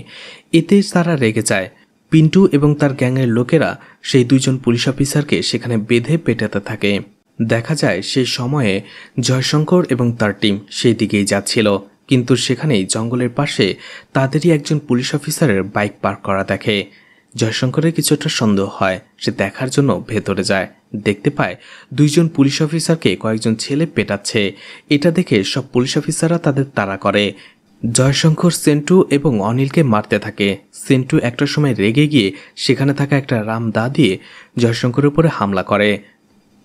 এতে তারা রেগে যায়। পিন্টু এবং তার গ্যাংয়ের লোকেরা সেই দুইজন পুলিশ অফিসারকে সেখানে বেঁধে পেটাতে থাকে। দেখা যায় সেই সময়ে জয়শঙ্কর এবং তার টিম সেই দিকেই যাচ্ছিল, কিন্তু সেখানেই জঙ্গলের পাশে তাদেরই একজন পুলিশ অফিসারের বাইক পার্ক করা দেখে। জয়শঙ্করের কিছুটা সন্দেহ হয়, সে দেখার জন্য ভেতরে যায়। দেখতে পায় দুইজন পুলিশ অফিসারকে কয়েকজন ছেলে পেটাচ্ছে। এটা দেখে সব পুলিশ অফিসাররা তাদের তাড়া করে। জয়শঙ্কর সেন্টু এবং অনিলকে মারতে থাকে। সেন্টু একটা সময় রেগে গিয়ে সেখানে থাকা একটা রাম দা দিয়ে জয়শঙ্করের উপরে হামলা করে।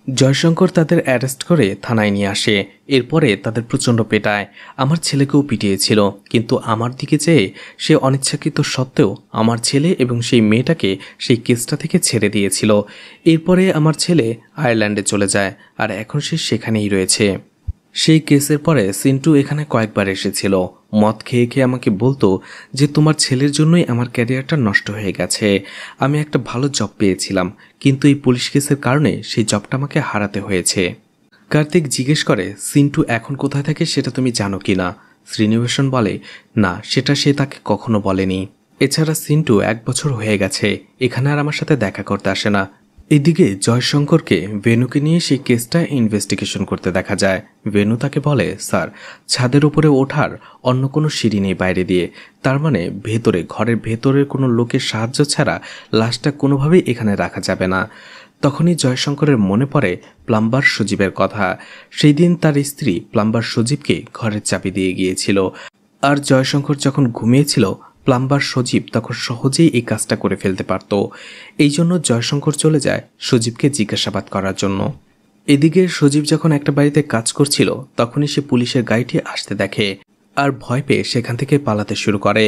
জয়শঙ্কর তাদের অ্যারেস্ট করে থানায় নিয়ে আসে। এরপরে তাদের প্রচণ্ড পেটায়। আমার ছেলেকেও পিটিয়েছিল, কিন্তু আমার দিকে চেয়ে সে অনিচ্ছাকৃত সত্ত্বেও আমার ছেলে এবং সেই মেয়েটাকে সেই কেসটা থেকে ছেড়ে দিয়েছিল। এরপরে আমার ছেলে আয়ারল্যান্ডে চলে যায় আর এখন সে সেখানেই রয়েছে। সেই কেসের পরে সিন্টু এখানে কয়েকবার এসেছিল। মদ খেয়ে খেয়ে আমাকে বলতো যে তোমার ছেলের জন্যই আমার ক্যারিয়ারটা নষ্ট হয়ে গেছে। আমি একটা ভালো জব পেয়েছিলাম, কিন্তু এই পুলিশ কেসের কারণে সেই জবটা আমাকে হারাতে হয়েছে। কার্তিক জিজ্ঞেস করে, সিন্টু এখন কোথায় থাকে সেটা তুমি জানো কি না? শ্রীনিবাসন বলে, না, সেটা সে তাকে কখনো বলেনি। এছাড়া সিন্টু 1 বছর হয়ে গেছে এখানে আর আমার সাথে দেখা করতে আসে না। এদিকে জয়শঙ্করকে ভেনুকে নিয়ে সেই কেসটা ইনভেস্টিগেশন করতে দেখা যায়। ভেনু তাকে বলে, স্যার ছাদের উপরে ওঠার অন্য কোনো সিঁড়ি নেই বাইরে দিয়ে, তার মানে ভেতরে, ঘরের ভেতরের কোনো লোকের সাহায্য ছাড়া লাশটা কোনোভাবেই এখানে রাখা যাবে না। তখনই জয়শঙ্করের মনে পড়ে প্লাম্বার সজীবের কথা। সেই দিন তার স্ত্রী প্লাম্বার সজীবকে ঘরের চাবি দিয়ে গিয়েছিল, আর জয়শঙ্কর যখন ঘুমিয়েছিল প্লাম্বার সজীব তখন সহজেই এই কাজটা করে ফেলতে পারত। এই জন্য জয়শঙ্কর চলে যায় সজীবকে জিজ্ঞাসাবাদ করার জন্য। এদিকে সজীব যখন একটা বাড়িতে কাজ করছিল তখনই সে পুলিশের গাড়িটি আসতে দেখে আর ভয় পেয়ে সেখান থেকে পালাতে শুরু করে।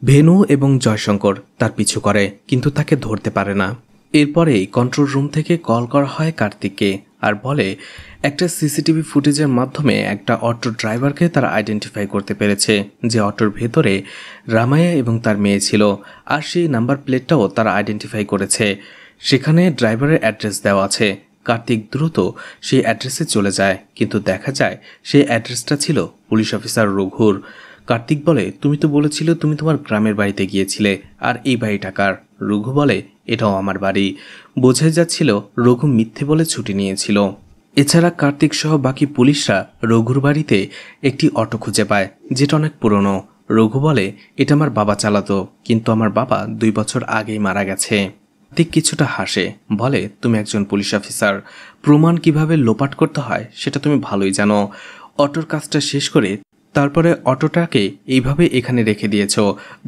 ভেনু এবং জয়শঙ্কর তার পিছু করে, কিন্তু তাকে ধরতে পারে না। এরপরেই কন্ট্রোল রুম থেকে কল করা হয় কার্তিককে আর বলে একটা সিসিটিভি ফুটেজের মাধ্যমে একটা অটো ড্রাইভারকে তারা আইডেন্টিফাই করতে পেরেছে, যে অটোর ভেতরে রামায়া এবং তার মেয়ে ছিল, আর সেই নাম্বার প্লেটটাও তারা আইডেন্টিফাই করেছে। সেখানে ড্রাইভারের অ্যাড্রেস দেওয়া আছে। কার্তিক দ্রুত সেই অ্যাড্রেসে চলে যায়, কিন্তু দেখা যায় সেই অ্যাড্রেসটা ছিল পুলিশ অফিসার রঘুর। কার্তিক বলে, তুমি তো বলেছিলে তুমি তোমার গ্রামের বাড়িতে গিয়েছিলে, আর এই বাড়িটা কার? রঘু বলে, এটাও আমার বাড়ি। বোঝাই যাচ্ছিল রঘু মিথ্যে বলে ছুটি নিয়েছিল। এছাড়া কার্তিক সহ বাকি পুলিশরা রঘুর বাড়িতে একটি অটো খুঁজে পায়, যেটা অনেক পুরনো। রঘু বলে, এটা আমার বাবা চালাতো, কিন্তু আমার বাবা 2 বছর আগেই মারা গেছে। কার্তিক কিছুটা হাসে, বলে, তুমি একজন পুলিশ অফিসার, প্রমাণ কিভাবে লোপাট করতে হয় সেটা তুমি ভালোই জানো। অটোর কাজটা শেষ করে তারপরে অটোটাকে এইভাবে এখানে রেখে দিয়েছ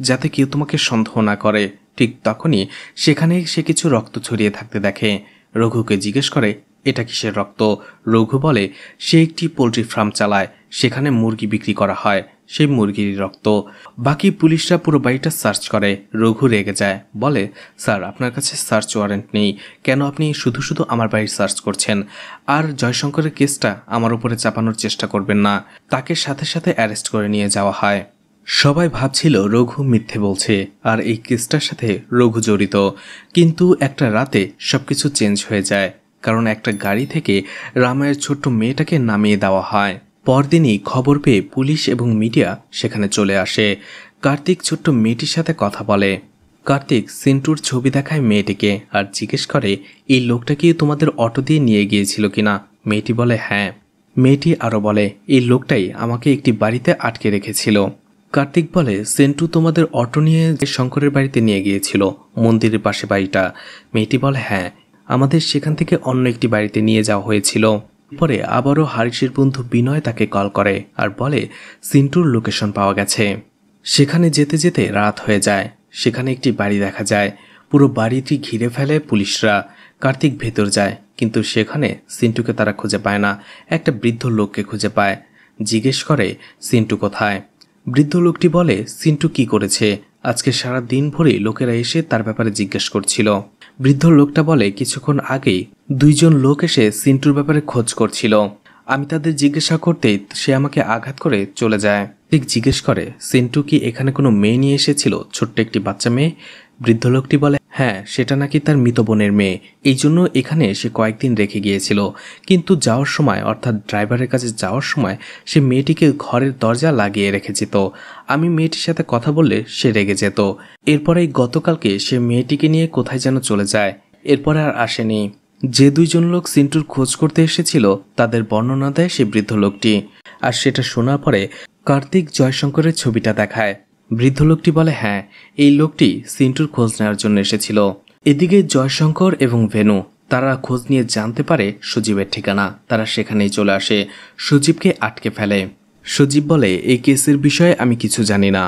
যাতে কেউ তোমাকে সন্দেহ না করে। ঠিক তখনই সেখানে সে কিছু রক্ত ছড়িয়ে থাকতে দেখে। রঘুকে জিজ্ঞেস করে, এটা কিসের রক্ত? রঘু বলে, সে একটি পোলট্রি ফার্ম চালায়, সেখানে মুরগি বিক্রি করা হয়, সেই মুরগির রক্ত। বাকি পুলিশরা পুরো বাড়িটা সার্চ করে। রঘু রেগে যায়, বলে, স্যার আপনার কাছে সার্চ ওয়ারেন্ট নেই, কেন আপনি শুধু শুধু আমার বাড়ি সার্চ করছেন? আর জয়শঙ্করের কেসটা আমার উপরে চাপানোর চেষ্টা করবেন না। তাকে সাথে সাথে অ্যারেস্ট করে নিয়ে যাওয়া হয়। সবাই ভাবছিল রঘু মিথ্যে বলছে আর এই কেসটার সাথে রঘু জড়িত, কিন্তু একটা রাতে সবকিছু চেঞ্জ হয়ে যায়, কারণ একটা গাড়ি থেকে রামায়ের ছোট্ট মেয়েটাকে নামিয়ে দেওয়া হয়। পরদিনই খবর পেয়ে পুলিশ এবং মিডিয়া সেখানে চলে আসে। কার্তিক ছোট্ট মেয়েটির সাথে কথা বলে। কার্তিক সিন্টুর ছবি দেখায় মেয়েটিকে আর জিজ্ঞেস করে, এই লোকটা কি তোমাদের অটো দিয়ে নিয়ে গিয়েছিল কিনা? মেয়েটি বলে, হ্যাঁ। মেয়েটি আরও বলে, এই লোকটাই আমাকে একটি বাড়িতে আটকে রেখেছিল। কার্তিক বলে, সেন্টু তোমাদের অটো নিয়ে শঙ্করের বাড়িতে নিয়ে গিয়েছিল, মন্দিরের পাশে বাড়িটা? মেয়েটি বলে, হ্যাঁ, আমাদের সেখান থেকে অন্য একটি বাড়িতে নিয়ে যাওয়া হয়েছিল। পরে আবারও হারিসের বন্ধু বিনয় তাকে কল করে আর বলে, সিন্টুর লোকেশন পাওয়া গেছে। সেখানে যেতে যেতে রাত হয়ে যায়। সেখানে একটি বাড়ি দেখা যায়, পুরো বাড়িটি ঘিরে ফেলে পুলিশরা। কার্তিক ভেতর যায়, কিন্তু সেখানে সিন্টুকে তারা খুঁজে পায় না। একটা বৃদ্ধ লোককে খুঁজে পায়, জিজ্ঞেস করে, সিন্টু কোথায়? বৃদ্ধ লোকটি বলে, সিন্টু কি করেছে? আজকে সারা দিন ভরে লোকেরা এসে তার ব্যাপারে জিজ্ঞেস করছিল। বৃদ্ধ লোকটা বলে, কিছুক্ষণ আগেই 2 জন লোক এসে সিন্টুর ব্যাপারে খোঁজ করছিল। আমি তাদের জিজ্ঞাসা করতেই সে আমাকে আঘাত করে চলে যায়। ঠিক জিজ্ঞেস করে, সিন্টু কি এখানে কোনো মেয়ে নিয়ে এসেছিল, ছোট্ট একটি বাচ্চা মেয়ে? বৃদ্ধ লোকটি বলে, হ্যাঁ, সেটা নাকি তার মৃত বোনের মেয়ে, এই জন্য এখানে সে কয়েকদিন রেখে গিয়েছিল। কিন্তু যাওয়ার সময়, অর্থাৎ ড্রাইভারের কাছে যাওয়ার সময়, সে মেয়েটিকে ঘরের দরজা লাগিয়ে রেখে যেত। আমি মেয়েটির সাথে কথা বললে সে রেগে যেত। এরপরেই গতকালকে সে মেয়েটিকে নিয়ে কোথায় যেন চলে যায়, এরপরে আর আসেনি। যে 2 জন লোক সিন্টুর খোঁজ করতে এসেছিল তাদের বর্ণনা দেয় সে বৃদ্ধ লোকটি। আর সেটা শোনার পরে কার্তিক জয়শঙ্করের ছবিটা দেখায়। বৃদ্ধ লোকটি বলে, হ্যাঁ, এই লোকটি সিন্টুর খোঁজ নেওয়ার জন্য এসেছিল। এদিকে জয়শঙ্কর এবং ভেনু তারা খোঁজ নিয়ে জানতে পারে সজীবের ঠিকানা। তারা সেখানেই চলে আসে, সজীবকে আটকে ফেলে। সজীব বলে, এই কেসের বিষয়ে আমি কিছু জানি না,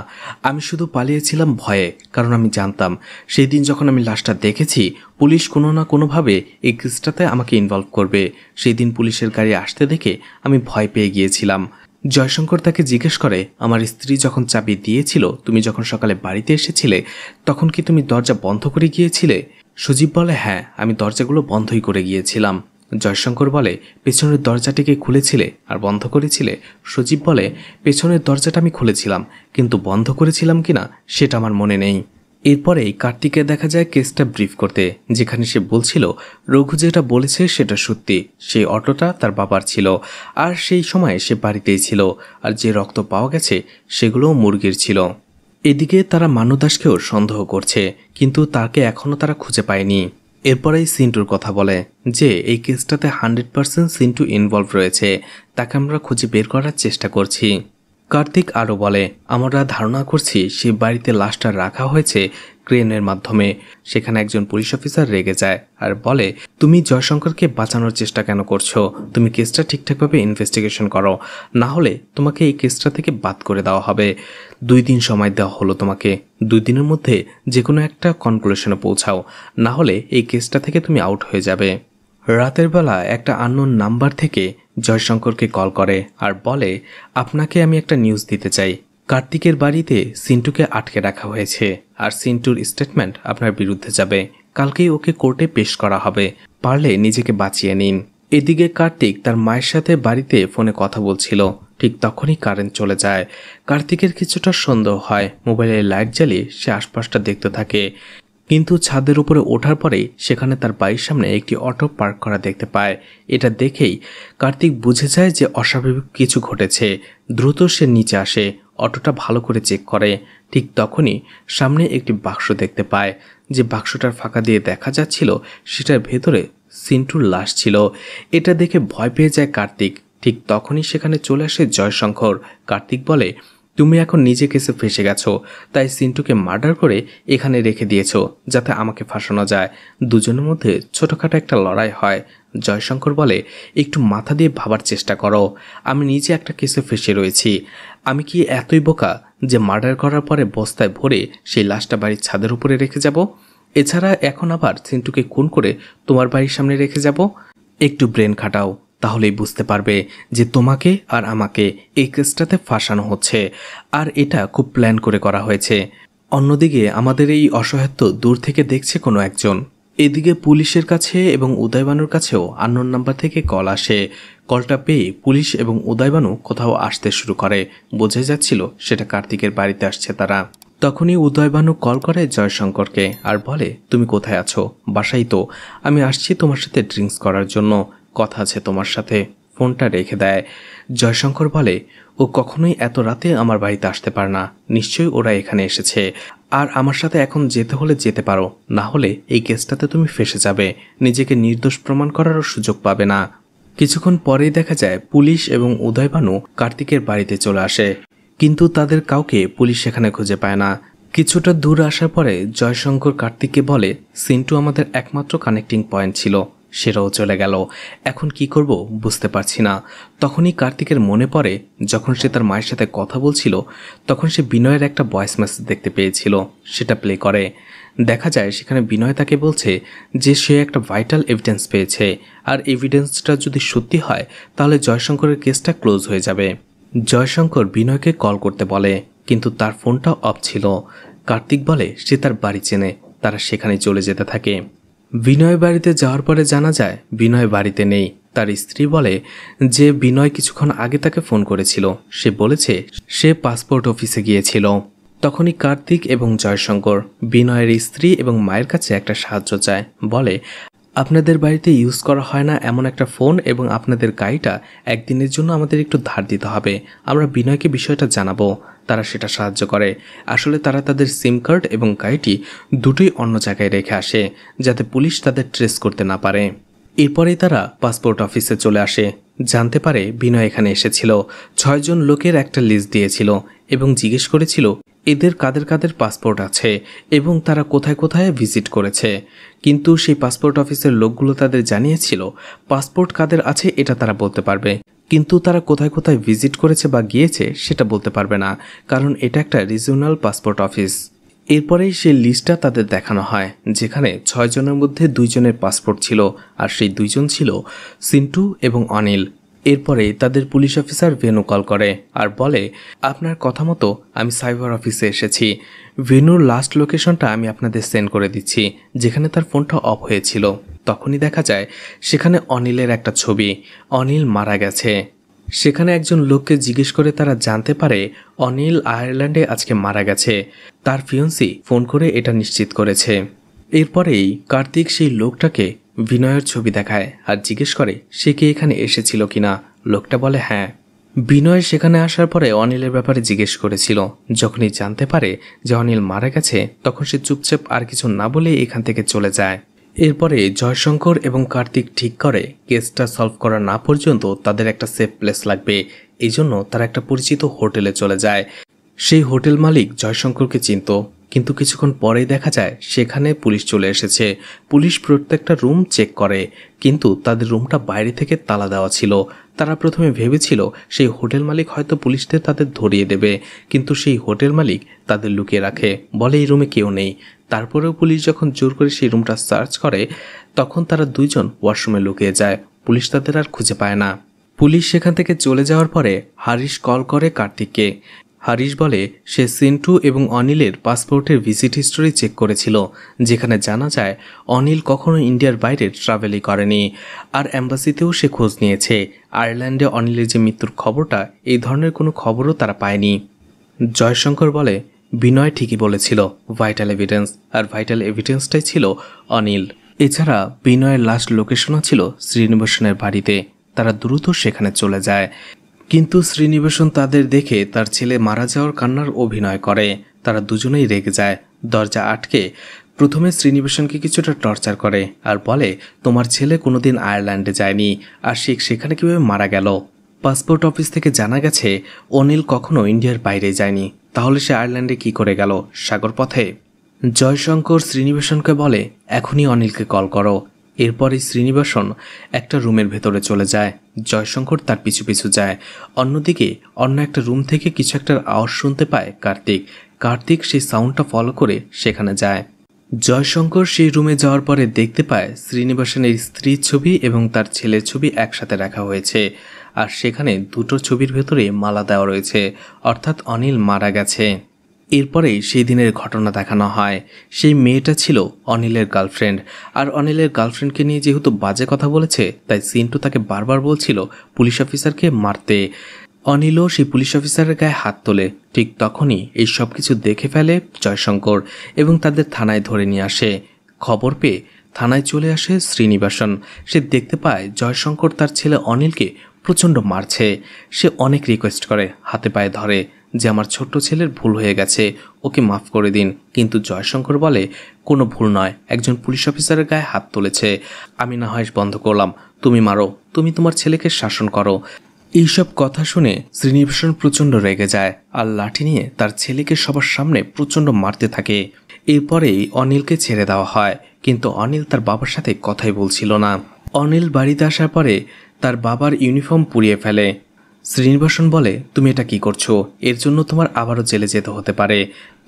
আমি শুধু পালিয়েছিলাম ভয়ে, কারণ আমি জানতাম সেই দিন যখন আমি লাশটা দেখেছি পুলিশ কোনো না কোনোভাবে এই কেসটাতে আমাকে ইনভলভ করবে। সেই দিন পুলিশের গাড়ি আসতে দেখে আমি ভয় পেয়ে গিয়েছিলাম। জয়শঙ্কর তাকে জিজ্ঞেস করে, আমার স্ত্রী যখন চাবি দিয়েছিল, তুমি যখন সকালে বাড়িতে এসেছিলে তখন কি তুমি দরজা বন্ধ করে গিয়েছিলে? সজীব বলে, হ্যাঁ, আমি দরজাগুলো বন্ধই করে গিয়েছিলাম। জয়শঙ্কর বলে, পেছনের দরজাটিকে খুলেছিলে আর বন্ধ করেছিলে? সজীব বলে, পেছনের দরজাটা আমি খুলেছিলাম, কিন্তু বন্ধ করেছিলাম কিনা সেটা আমার মনে নেই। এরপরেই কার্তিকে দেখা যায় কেসটা ব্রিফ করতে, যেখানে সে বলছিল রঘু যেটা বলেছে সেটা সত্যি, সেই অটোটা তার বাবার ছিল আর সেই সময় সে বাড়িতেই ছিল, আর যে রক্ত পাওয়া গেছে সেগুলোও মুরগির ছিল। এদিকে তারা মানু দাসকেও সন্দেহ করছে, কিন্তু তাকে এখনও তারা খুঁজে পায়নি। এরপরেই সিন্টুর কথা বলে যে এই কেসটাতে 100% সিন্টু ইনভলভ রয়েছে, তাকে আমরা খুঁজে বের করার চেষ্টা করছি। কার্তিক আরও বলে, আমরা ধারণা করছি সে বাড়িতে লাশটা রাখা হয়েছে ক্রেনের মাধ্যমে। সেখানে একজন পুলিশ অফিসার রেগে যায় আর বলে, তুমি জয়শঙ্করকে বাঁচানোর চেষ্টা কেন করছো? তুমি কেসটা ঠিকঠাকভাবে ইনভেস্টিগেশন করো, না হলে তোমাকে এই কেসটা থেকে বাদ করে দেওয়া হবে। 2 দিন সময় দেওয়া হলো তোমাকে, 2 দিনের মধ্যে যে কোনো একটা কনক্লুশনে পৌঁছাও, না হলে এই কেসটা থেকে তুমি আউট হয়ে যাবে। রাতের বেলা একটা আননোন নাম্বার থেকে জয়শঙ্করকে কল করে আর বলে, আপনাকে আমি একটা নিউজ দিতে চাই। কার্তিকের বাড়িতে সিন্টুকে আটকে রাখা হয়েছে আর সিন্টুর স্টেটমেন্ট আপনার বিরুদ্ধে যাবে। কালকেই ওকে কোর্টে পেশ করা হবে, পারলে নিজেকে বাঁচিয়ে নিন। এদিকে কার্তিক তার মায়ের সাথে বাড়িতে ফোনে কথা বলছিল, ঠিক তখনই কারেন্ট চলে যায়। কার্তিকের কিছুটা সন্দেহ হয়, মোবাইলের লাইট জ্বালিয়ে সে আশপাশটা দেখতে থাকে, কিন্তু ছাদের উপরে ওঠার পরেই সেখানে তার বাড়ির সামনে একটি অটো পার্ক করা দেখতে পায়। এটা দেখেই কার্তিক বুঝে যায় যে অস্বাভাবিক কিছু ঘটেছে। দ্রুত সে নিচে আসে, অটোটা ভালো করে চেক করে। ঠিক তখনই সামনে একটি বাক্স দেখতে পায়। যে বাক্সটার ফাঁকা দিয়ে দেখা যাচ্ছিল সেটার ভেতরে সিন্টুর লাশ ছিল। এটা দেখে ভয় পেয়ে যায় কার্তিক। ঠিক তখনই সেখানে চলে আসে জয়শঙ্কর। কার্তিক বলে, তুমি এখন নিজে কেসে ফেসে গেছো, তাই সিন্টুকে মার্ডার করে এখানে রেখে দিয়েছো যাতে আমাকে ফাঁসানো যায়। দুজনের মধ্যে ছোটখাটো একটা লড়াই হয়। জয়শঙ্কর বলে, একটু মাথা দিয়ে ভাবার চেষ্টা করো, আমি নিজে একটা কেসে ফেসে রয়েছি। আমি কি এতই বোকা যে মার্ডার করার পরে বস্তায় ভরে সেই লাশটা বাড়ির ছাদের উপরে রেখে যাব? এছাড়া এখন আবার সিন্টুকে খুন করে তোমার বাড়ির সামনে রেখে যাব? একটু ব্রেন খাটাও, তাহলেই বুঝতে পারবে যে তোমাকে আর আমাকে এই কেসটাতে ফাঁসানো হচ্ছে, আর এটা খুব প্ল্যান করে করা হয়েছে। অন্যদিকে আমাদের এই অসহায়ত্ব দূর থেকে দেখছে কোনো একজন। এদিকে পুলিশের কাছে এবং উদয়বানুর কাছেও আননোন নাম্বার থেকে কল আসে। কলটা পেয়ে পুলিশ এবং উদয়বানু কোথাও আসতে শুরু করে। বোঝাই যাচ্ছিল সেটা কার্তিকের বাড়িতে আসছে তারা। তখনই উদয়বানু কল করে জয়শঙ্করকে আর বলে, তুমি কোথায় আছো? বাসাই তো। আমি আসছি তোমার সাথে ড্রিঙ্কস করার জন্য, কথা আছে তোমার সাথে। ফোনটা রেখে দেয়। জয়শঙ্কর বলে, ও কখনোই এত রাতে আমার বাড়িতে আসতে পারে না, নিশ্চয়ই ওরা এখানে এসেছে। আর আমার সাথে এখন যেতে হলে যেতে পারো, না হলে এই কেসটাতে তুমি ফেসে যাবে, নিজেকে নির্দোষ প্রমাণ করারও সুযোগ পাবে না। কিছুক্ষণ পরেই দেখা যায় পুলিশ এবং উদয়বানু কার্তিকের বাড়িতে চলে আসে, কিন্তু তাদের কাউকে পুলিশ সেখানে খুঁজে পায় না। কিছুটা দূর আসার পরে জয়শঙ্কর কার্তিককে বলে, সিন্টু আমাদের একমাত্র কানেক্টিং পয়েন্ট ছিল, সেটাও চলে গেল, এখন কি করব বুঝতে পারছি না। তখনই কার্তিকের মনে পড়ে যখন সে তার মায়ের সাথে কথা বলছিল তখন সে বিনয়ের একটা ভয়েস মেসেজ দেখতে পেয়েছিল। সেটা প্লে করে। দেখা যায় সেখানে বিনয় তাকে বলছে যে সে একটা ভাইটাল এভিডেন্স পেয়েছে, আর এভিডেন্সটা যদি সত্যি হয় তাহলে জয়শঙ্করের কেসটা ক্লোজ হয়ে যাবে। জয়শঙ্কর বিনয়কে কল করতে বলে, কিন্তু তার ফোনটা অফ ছিল। কার্তিক বলে সে তার বাড়ি চেনে, তারা সেখানে চলে যেতে থাকে। বিনয় বাড়িতে যাওয়ার পরে জানা যায় বিনয় বাড়িতে নেই। তার স্ত্রী বলে যে বিনয় কিছুক্ষণ আগে তাকে ফোন করেছিল, সে বলেছে সে পাসপোর্ট অফিসে গিয়েছিল। তখনই কার্তিক এবং জয়শঙ্কর বিনয়ের স্ত্রী এবং মায়ের কাছে একটা সাহায্য চায়। বলে, আপনাদের বাড়িতে ইউজ করা হয় না এমন একটা ফোন এবং আপনাদের গাড়িটা একদিনের জন্য আমাদের একটু ধার দিতে হবে, আমরা বিনয়কে বিষয়টা জানাবো। তারা সেটা সাহায্য করে। আসলে তারা তাদের সিম কার্ড এবং গাড়িটি দুটোই অন্য জায়গায় রেখে আসে যাতে পুলিশ তাদের ট্রেস করতে না পারে। এরপরেই তারা পাসপোর্ট অফিসে চলে আসে। জানতে পারে বিনয় এখানে এসেছিল। 6 জন লোকের একটা লিস্ট দিয়েছিল এবং জিজ্ঞেস করেছিল এদের কাদের কাদের পাসপোর্ট আছে এবং তারা কোথায় কোথায় ভিজিট করেছে। কিন্তু সেই পাসপোর্ট অফিসের লোকগুলো তাদের জানিয়েছিল পাসপোর্ট কাদের আছে এটা তারা বলতে পারবে, কিন্তু তারা কোথায় কোথায় ভিজিট করেছে বা গিয়েছে সেটা বলতে পারবে না, কারণ এটা একটা রিজিওনাল পাসপোর্ট অফিস। এরপরেই সেই লিস্টটা তাদের দেখানো হয়, যেখানে 6 জনের মধ্যে 2 জনের পাসপোর্ট ছিল, আর সেই 2 জন ছিল সিন্টু এবং অনিল। এরপরে তাদের পুলিশ অফিসার ভেনু কল করে আর বলে, আপনার কথা মতো আমি সাইবার অফিসে এসেছি। ভেনুর লাস্ট লোকেশনটা আমি আপনাদের সেন্ড করে দিচ্ছি, যেখানে তার ফোনটা অফ হয়েছিল। তখনই দেখা যায় সেখানে অনিলের একটা ছবি। অনিল মারা গেছে। সেখানে একজন লোককে জিজ্ঞেস করে তারা জানতে পারে অনিল আয়ারল্যান্ডে আজকে মারা গেছে। তার ফিয়ন্সি ফোন করে এটা নিশ্চিত করেছে। এরপরেই কার্তিক সেই লোকটাকে বিনয়ের ছবি দেখায় আর জিজ্ঞেস করে সে কি এখানে এসেছিল কিনা। লোকটা বলে হ্যাঁ। বিনয় সেখানে আসার পরে অনিলের ব্যাপারে জিজ্ঞেস করেছিল। যখনই জানতে পারে যে অনিল মারা গেছে তখন সে চুপচাপ আর কিছু না বলে এখান থেকে চলে যায়। এরপরে জয়শঙ্কর এবং কার্তিক ঠিক করে কেসটা সলভ করা না পর্যন্ত তাদের একটা সেফ প্লেস লাগবে। এই জন্য তারা একটা পরিচিত হোটেলে চলে যায়। সেই হোটেল মালিক জয়শঙ্করকে চিনত, কিন্তু কিছুক্ষণ পরেই দেখা যায় সেখানে পুলিশ চলে এসেছে। পুলিশ প্রত্যেকটা রুম চেক করে, কিন্তু তাদের রুমটা বাইরে থেকে তালা দেওয়া ছিল। তারা প্রথমে ভেবেছিল সেই হোটেল মালিক হয়তো পুলিশদের তাদের ধরিয়ে দেবে, কিন্তু সেই হোটেল মালিক তাদের লুকিয়ে রাখে, বলে এই রুমে কেউ নেই। তারপরেও পুলিশ যখন জোর করে সেই রুমটা সার্চ করে তখন তারা 2 জন ওয়াশরুমে লুকিয়ে যায়। পুলিশ তাদের আর খুঁজে পায় না। পুলিশ সেখান থেকে চলে যাওয়ার পরে হারিশ কল করে কার্তিককে। হারিশ বলে সে সিন্টু এবং অনিলের পাসপোর্টের ভিজিট হিস্টোরি চেক করেছিল, যেখানে জানা যায় অনিল কখনো ইন্ডিয়ার বাইরে ট্রাভেলই করেনি। আর অ্যাম্বাসিতেও সে খোঁজ নিয়েছে। আয়ারল্যান্ডে অনিলের যে মৃত্যুর খবরটা, এই ধরনের কোনো খবরও তারা পায়নি। জয়শঙ্কর বলে বিনয় ঠিকই বলেছিল, ভাইটাল এভিডেন্স, আর ভাইটাল এভিডেন্সটাই ছিল অনিল। এছাড়া বিনয়ের লাস্ট লোকেশনও ছিল শ্রীনিবাসনের বাড়িতে। তারা দ্রুত সেখানে চলে যায়। কিন্তু শ্রীনিবাসন তাদের দেখে তার ছেলে মারা যাওয়ার কান্নার অভিনয় করে। তারা দুজনেই রেগে যায়, দরজা আটকে প্রথমে শ্রীনিবাসনকে কিছুটা টর্চার করে আর বলে, তোমার ছেলে কোনোদিন আয়ারল্যান্ডে যায়নি, আর সেখানে কিভাবে মারা গেল? পাসপোর্ট অফিস থেকে জানা গেছে অনিল কখনো ইন্ডিয়ার বাইরে যায়নি, তাহলে সে আয়ারল্যান্ডে কি করে গেল? সাগর পথে? জয়শঙ্কর শ্রীনিবাসনকে বলে, এখনই অনিলকে কল করো। এরপরই শ্রীনিবাসন একটা রুমের ভেতরে চলে যায়, জয়শঙ্কর তার পিছু পিছু যায়। অন্যদিকে অন্য একটা রুম থেকে কিছু একটা আওয়াজ শুনতে পায় কার্তিক সেই সাউন্ডটা ফলো করে সেখানে যায়। জয়শঙ্কর সেই রুমে যাওয়ার পরে দেখতে পায় শ্রীনিবাসনের স্ত্রীর ছবি এবং তার ছেলের ছবি একসাথে রাখা হয়েছে, আর সেখানে দুটো ছবির ভেতরে মালা দেওয়া রয়েছে, অর্থাৎ অনিল মারা গেছে। এরপরেই সেই দিনের ঘটনা দেখানো হয়। সেই মেয়েটা ছিল অনিলের গার্লফ্রেন্ড, আর অনিলের গার্লফ্রেন্ডকে নিয়ে যেহেতু বাজে কথা বলেছে, তাই সিন্টু তাকে বারবার বলছিল পুলিশ অফিসারকে মারতে। অনিলও সেই পুলিশ অফিসারের গায়ে হাত তোলে। ঠিক তখনই এই সব কিছু দেখে ফেলে জয়শঙ্কর এবং তাদের থানায় ধরে নিয়ে আসে। খবর পেয়ে থানায় চলে আসে শ্রীনিবাসন। সে দেখতে পায় জয়শঙ্কর তার ছেলে অনিলকে প্রচণ্ড মারছে। সে অনেক রিকোয়েস্ট করে, হাতে পায়ে ধরে যে আমার ছোট্ট ছেলের ভুল হয়ে গেছে, ওকে মাফ করে দিন। কিন্তু জয়শঙ্কর বলে, কোনো ভুল নয়, একজন পুলিশ অফিসারের গায়ে হাত তুলেছে, আমি না হয় বন্ধ করলাম, তুমি মারো, তুমি তোমার ছেলেকে শাসন করো। এইসব কথা শুনে শ্রীনিবাসন প্রচণ্ড রেগে যায় আর লাঠি নিয়ে তার ছেলেকে সবার সামনে প্রচণ্ড মারতে থাকে। এরপরেই অনিলকে ছেড়ে দেওয়া হয়, কিন্তু অনিল তার বাবার সাথে কথাই বলছিল না। অনিল বাড়িতে আসার পরে তার বাবার ইউনিফর্ম পুড়িয়ে ফেলে। শ্রীনিবাসন বলে, তুমি এটা কি করছো? এর জন্য তোমার আবারও জেলে যেতে হতে পারে।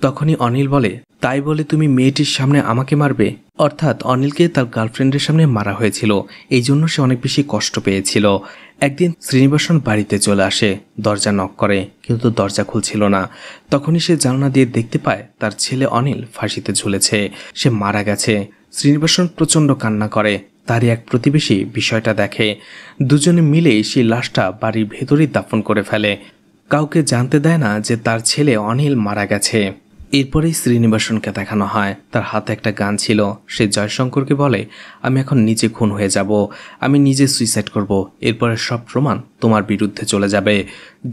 তখনই অনিল বলে, তাই বলে তুমি মেয়েটির সামনে আমাকে মারবে? অর্থাৎ অনিলকে তার গার্লফ্রেন্ডের সামনে মারা হয়েছিল, এই জন্য সে অনেক বেশি কষ্ট পেয়েছিল। একদিন শ্রীনিবাসন বাড়িতে চলে আসে, দরজা নক করে, কিন্তু দরজা খুলছিল না। তখনই সে জানলা দিয়ে দেখতে পায় তার ছেলে অনিল ফাঁসিতে ঝুলেছে, সে মারা গেছে। শ্রীনিবাসন প্রচণ্ড কান্না করে। তারই এক প্রতিবেশী বিষয়টা দেখে। দুজনে মিলেই সেই লাশটা বাড়ির ভেতরেই দাফন করে ফেলে, কাউকে জানতে দেয় না যে তার ছেলে অনিল মারা গেছে। এরপরেই শ্রীনিবাসনকে দেখানো হয় তার হাতে একটা গান ছিল। সে জয়শঙ্করকে বলে, আমি এখন নিজে খুন হয়ে যাব, আমি নিজে সুইসাইড করব, এরপরে সব প্রমাণ তোমার বিরুদ্ধে চলে যাবে।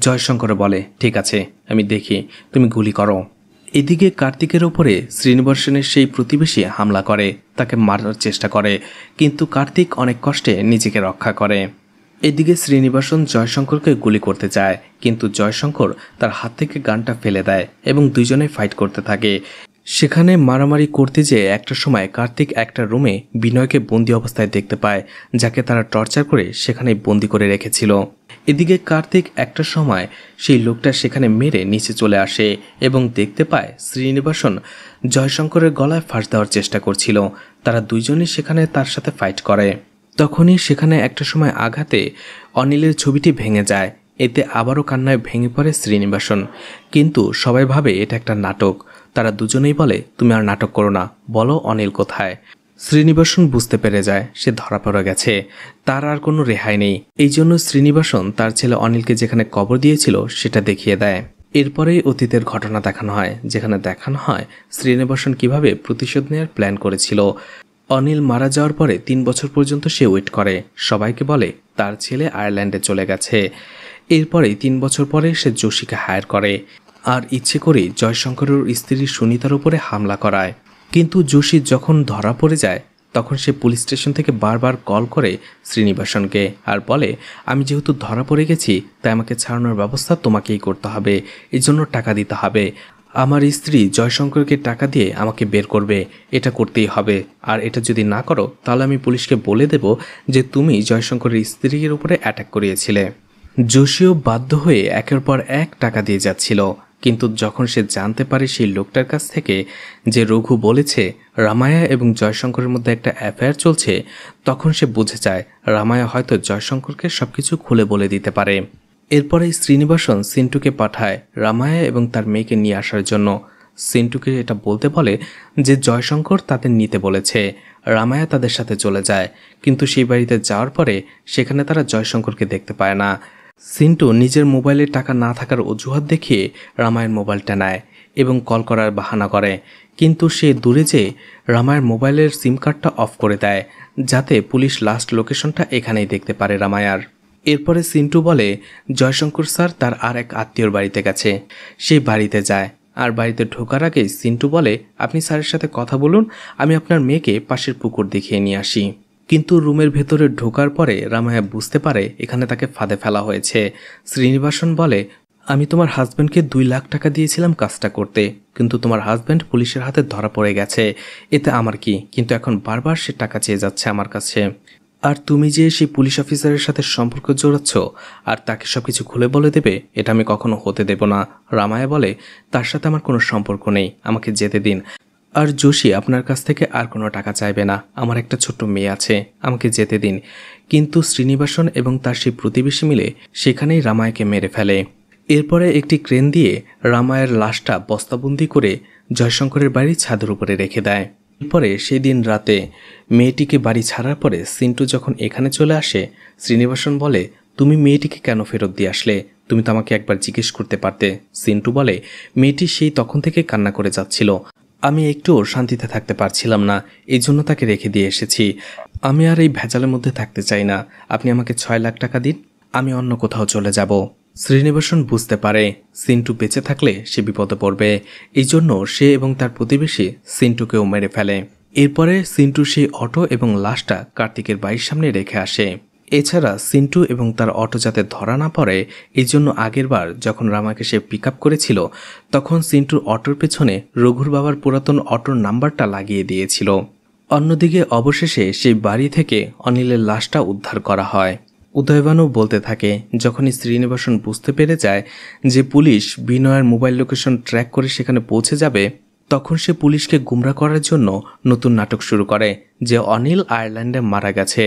জয়শঙ্কর বলে, ঠিক আছে, আমি দেখি, তুমি গুলি করো। এদিকে কার্তিকের ওপরে শ্রীনিবাসনের সেই প্রতিবেশী হামলা করে, তাকে মারার চেষ্টা করে, কিন্তু কার্তিক অনেক কষ্টে নিজেকে রক্ষা করে। এদিকে শ্রীনিবাসন জয়শঙ্করকে গুলি করতে চায়, কিন্তু জয়শঙ্কর তার হাত থেকে গানটা ফেলে দেয় এবং দুইজনে ফাইট করতে থাকে। সেখানে মারামারি করতে যেয়ে একটা সময় কার্তিক একটা রুমে বিনয়কে বন্দি অবস্থায় দেখতে পায়, যাকে তারা টর্চার করে সেখানে বন্দি করে রেখেছিল। এদিকে কার্তিক একটা সময় সেই লোকটা সেখানে মেরে নিচে চলে আসে এবং দেখতে পায় শ্রীনিবাসন জয়শঙ্করের গলায় ফাঁস দেওয়ার চেষ্টা করছিল। তারা দুইজনই সেখানে তার সাথে ফাইট করে। তখনই সেখানে একটা সময় আঘাতে অনিলের ছবিটি ভেঙে যায়। এতে আবারও কান্নায় ভেঙে পড়ে শ্রীনিবাসন, কিন্তু সবাই ভাবে এটা একটা নাটক। তারা দুজনেই বলে, তুমি আর নাটক করো না, বলো অনিল কোথায়। শ্রীনিবাসন বুঝতে পেরে যায় সে ধরা পড়ে গেছে, তার আর কোনো রেহাই নেই। এই জন্য শ্রীনিবাসন তার ছেলে অনিলকে যেখানে কবর দিয়েছিল সেটা দেখিয়ে দেয়। এরপরেই অতীতের ঘটনা দেখানো হয়, যেখানে দেখানো হয় শ্রীনিবাসন কিভাবে প্রতিশোধ নেওয়ার প্ল্যান করেছিল। অনিল মারা যাওয়ার পরে 3 বছর পর্যন্ত সে ওয়েট করে, সবাইকে বলে তার ছেলে আয়ারল্যান্ডে চলে গেছে। এরপরে 3 বছর পরে সে যোশীকে হায়ার করে আর ইচ্ছে করে জয়শঙ্করের স্ত্রী সুনিতার উপরে হামলা করায়। কিন্তু যোশী যখন ধরা পড়ে যায় তখন সে পুলিশ স্টেশন থেকে বারবার কল করে শ্রীনিবাসনকে আর বলে, আমি যেহেতু ধরা পড়ে গেছি তাই আমাকে ছাড়ানোর ব্যবস্থা তোমাকেই করতে হবে, এই জন্য টাকা দিতে হবে। আমার স্ত্রী জয়শঙ্করকে টাকা দিয়ে আমাকে বের করবে, এটা করতেই হবে। আর এটা যদি না করো তাহলে আমি পুলিশকে বলে দেব যে তুমি জয়শঙ্করের স্ত্রীর উপরে অ্যাটাক করিয়েছিলে। যোশীও বাধ্য হয়ে একের পর এক টাকা দিয়ে যাচ্ছিল, কিন্তু যখন সে জানতে পারে সেই লোকটার কাছ থেকে যে রঘু বলেছে রামায়া এবং জয়শঙ্করের মধ্যে একটা অ্যাফেয়ার চলছে, তখন সে বুঝে যায় রামায়া হয়তো জয়শঙ্করকে সবকিছু খুলে বলে দিতে পারে। এরপরে শ্রীনিবাসন সিন্টুকে পাঠায় রামায়া এবং তার মেয়েকে নিয়ে আসার জন্য। সিন্টুকে এটা বলতে বলে যে জয়শঙ্কর তাদের নিতে বলেছে। রামায়া তাদের সাথে চলে যায়, কিন্তু সেই বাড়িতে যাওয়ার পরে সেখানে তারা জয়শঙ্করকে দেখতে পায় না। সিন্টু নিজের মোবাইলে টাকা না থাকার অজুহাত দেখিয়ে রামায়ের মোবাইলটা নেয় এবং কল করার বাহানা করে, কিন্তু সে দূরে যেয়ে রামায়ের মোবাইলের সিম কার্ডটা অফ করে দেয়, যাতে পুলিশ লাস্ট লোকেশনটা এখানেই দেখতে পারে রামায়ার। এরপরে সিন্টু বলে জয়শঙ্কর স্যার তার আর এক আত্মীয়র বাড়িতে গেছে। সেই বাড়িতে যায়, আর বাড়িতে ঢোকার আগেই সিন্টু বলে আপনি স্যারের সাথে কথা বলুন, আমি আপনার মেয়েকে পাশের পুকুর দেখিয়ে নিয়ে আসি। কিন্তু রুমের ভেতরে ঢোকার পরে রামায়া বুঝতে পারে এখানে তাকে ফাঁদে ফেলা হয়েছে। শ্রীনিবাসন বলে আমি তোমার হাজব্যান্ডকে 2 লাখ টাকা দিয়েছিলাম কাজটা করতে, কিন্তু তোমার হাজব্যান্ড পুলিশের হাতে ধরা পড়ে গেছে, এতে আমার কি? কিন্তু এখন বারবার সে টাকা চেয়ে যাচ্ছে আমার কাছে। আর তুমি যে সেই পুলিশ অফিসারের সাথে সম্পর্ক জোড়াচ্ছ আর তাকে সবকিছু খুলে বলে দেবে, এটা আমি কখনো হতে দেব না। রামায়া বলে তার সাথে আমার কোনো সম্পর্ক নেই, আমাকে যেতে দিন। আর যোশী আপনার কাছ থেকে আর কোনো টাকা চাইবে না, আমার একটা ছোট্ট মেয়ে আছে, আমাকে যেতে দিন। কিন্তু শ্রীনিবাসন এবং তার সেই প্রতিবেশী মিলে সেখানেই রামায়াকে মেরে ফেলে। এরপরে একটি ক্রেন দিয়ে রামায়ের লাশটা বস্তাবন্দি করে জয়শঙ্করের বাড়ির ছাদের উপরে রেখে দেয়। এরপরে সেই দিন রাতে মেয়েটিকে বাড়ি ছাড়ার পরে সিন্টু যখন এখানে চলে আসে, শ্রীনিবাসন বলে তুমি মেয়েটিকে কেন ফেরত দিয়ে আসলে? তুমি তো আমাকে একবার জিজ্ঞেস করতে পারতে। সিন্টু বলে মেয়েটি সেই তখন থেকে কান্না করে যাচ্ছিল, আমি একটুও শান্তিতে থাকতে পারছিলাম না, এই জন্য তাকে রেখে দিয়ে এসেছি। আমি আর এই ভেজালের মধ্যে থাকতে চাই না, আপনি আমাকে 6 লাখ টাকা দিন, আমি অন্য কোথাও চলে যাব। শ্রীনিবাসন বুঝতে পারে সিন্টু বেঁচে থাকলে সে বিপদে পড়বে, এই জন্য সে এবং তার প্রতিবেশী সিন্টুকেও মেরে ফেলে। এরপরে সিন্টু সেই অটো এবং লাশটা কার্তিকের বাড়ির সামনে রেখে আসে। এছাড়া সিন্টু এবং তার অটো যাতে ধরা না পড়ে, এই জন্য আগেরবার যখন রামাকে সে পিক আপ করেছিল তখন সিন্টুর অটোর পেছনে রঘুর বাবার পুরাতন অটোর নাম্বারটা লাগিয়ে দিয়েছিল। অন্যদিকে অবশেষে সেই বাড়ি থেকে অনিলের লাশটা উদ্ধার করা হয়। উদয়বানও বলতে থাকে যখনই শ্রীনিবাসন বুঝতে পেরে যায় যে পুলিশ বিনয়ের মোবাইল লোকেশন ট্র্যাক করে সেখানে পৌঁছে যাবে, তখন সে পুলিশকে গুমরা করার জন্য নতুন নাটক শুরু করে যে অনিল আয়ারল্যান্ডে মারা গেছে।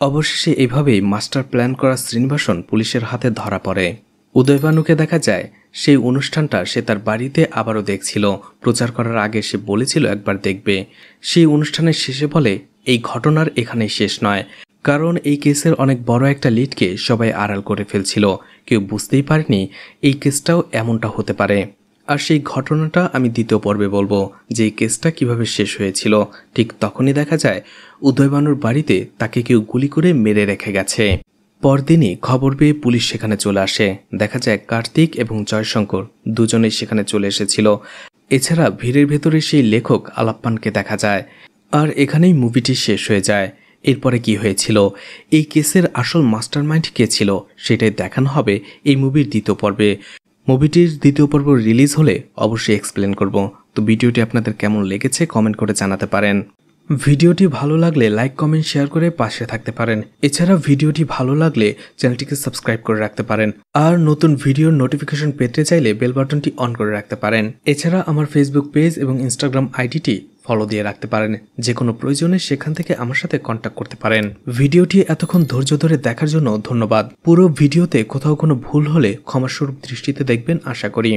অবশেষে এভাবেই মাস্টার প্ল্যান করা শ্রীনিবাসন পুলিশের হাতে ধরা পড়ে। উদয়বানুকে দেখা যায় সেই অনুষ্ঠানটা সে তার বাড়িতে আবারও দেখছিল। প্রচার করার আগে সে বলেছিল একবার দেখবে। সেই অনুষ্ঠানের শেষে বলে এই ঘটনার এখানেই শেষ নয়, কারণ এই কেসের অনেক বড় একটা লিডকে সবাই আড়াল করে ফেলছিল, কেউ বুঝতেই পারেনি এই কেসটাও এমনটা হতে পারে। আর সেই ঘটনাটা আমি দ্বিতীয় পর্বে বলবো যে এই কেসটা কিভাবে শেষ হয়েছিল। ঠিক তখনই দেখা যায় উদয়বানুর বাড়িতে তাকে কেউ গুলি করে মেরে রেখে গেছে। পরদিনই খবর পেয়ে পুলিশ সেখানে চলে আসে। দেখা যায় কার্তিক এবং জয়শঙ্কর দুজনেই সেখানে চলে এসেছিল। এছাড়া ভিড়ের ভেতরে সেই লেখক আলাপ্পানকে দেখা যায়। আর এখানেই মুভিটি শেষ হয়ে যায়। এরপরে কি হয়েছিল, এই কেসের আসল মাস্টারমাইন্ড কে ছিল, সেটাই দেখানো হবে এই মুভির দ্বিতীয় পর্বে। মুভিটির দ্বিতীয় পর্ব রিলিজ হলে অবশ্যই এক্সপ্লেন করব। তো ভিডিওটি আপনাদের কেমন লেগেছে কমেন্ট করে জানাতে পারেন। ভিডিওটি ভালো লাগলে লাইক কমেন্ট শেয়ার করে পাশে থাকতে পারেন। এছাড়া ভিডিওটি ভালো লাগলে চ্যানেলটিকে সাবস্ক্রাইব করে রাখতে পারেন। আর নতুন ভিডিওর নোটিফিকেশন পেতে চাইলে বেল বাটনটি অন করে রাখতে পারেন। এছাড়া আমার ফেসবুক পেজ এবং ইনস্টাগ্রাম আইডিটি ফলো দিয়ে রাখতে পারেন, যে কোনো প্রয়োজনে সেখান থেকে আমার সাথে কন্ট্যাক্ট করতে পারেন। ভিডিওটি এতক্ষণ ধৈর্য ধরে দেখার জন্য ধন্যবাদ। পুরো ভিডিওতে কোথাও কোনো ভুল হলে ক্ষমাস্বরূপ দৃষ্টিতে দেখবেন আশা করি।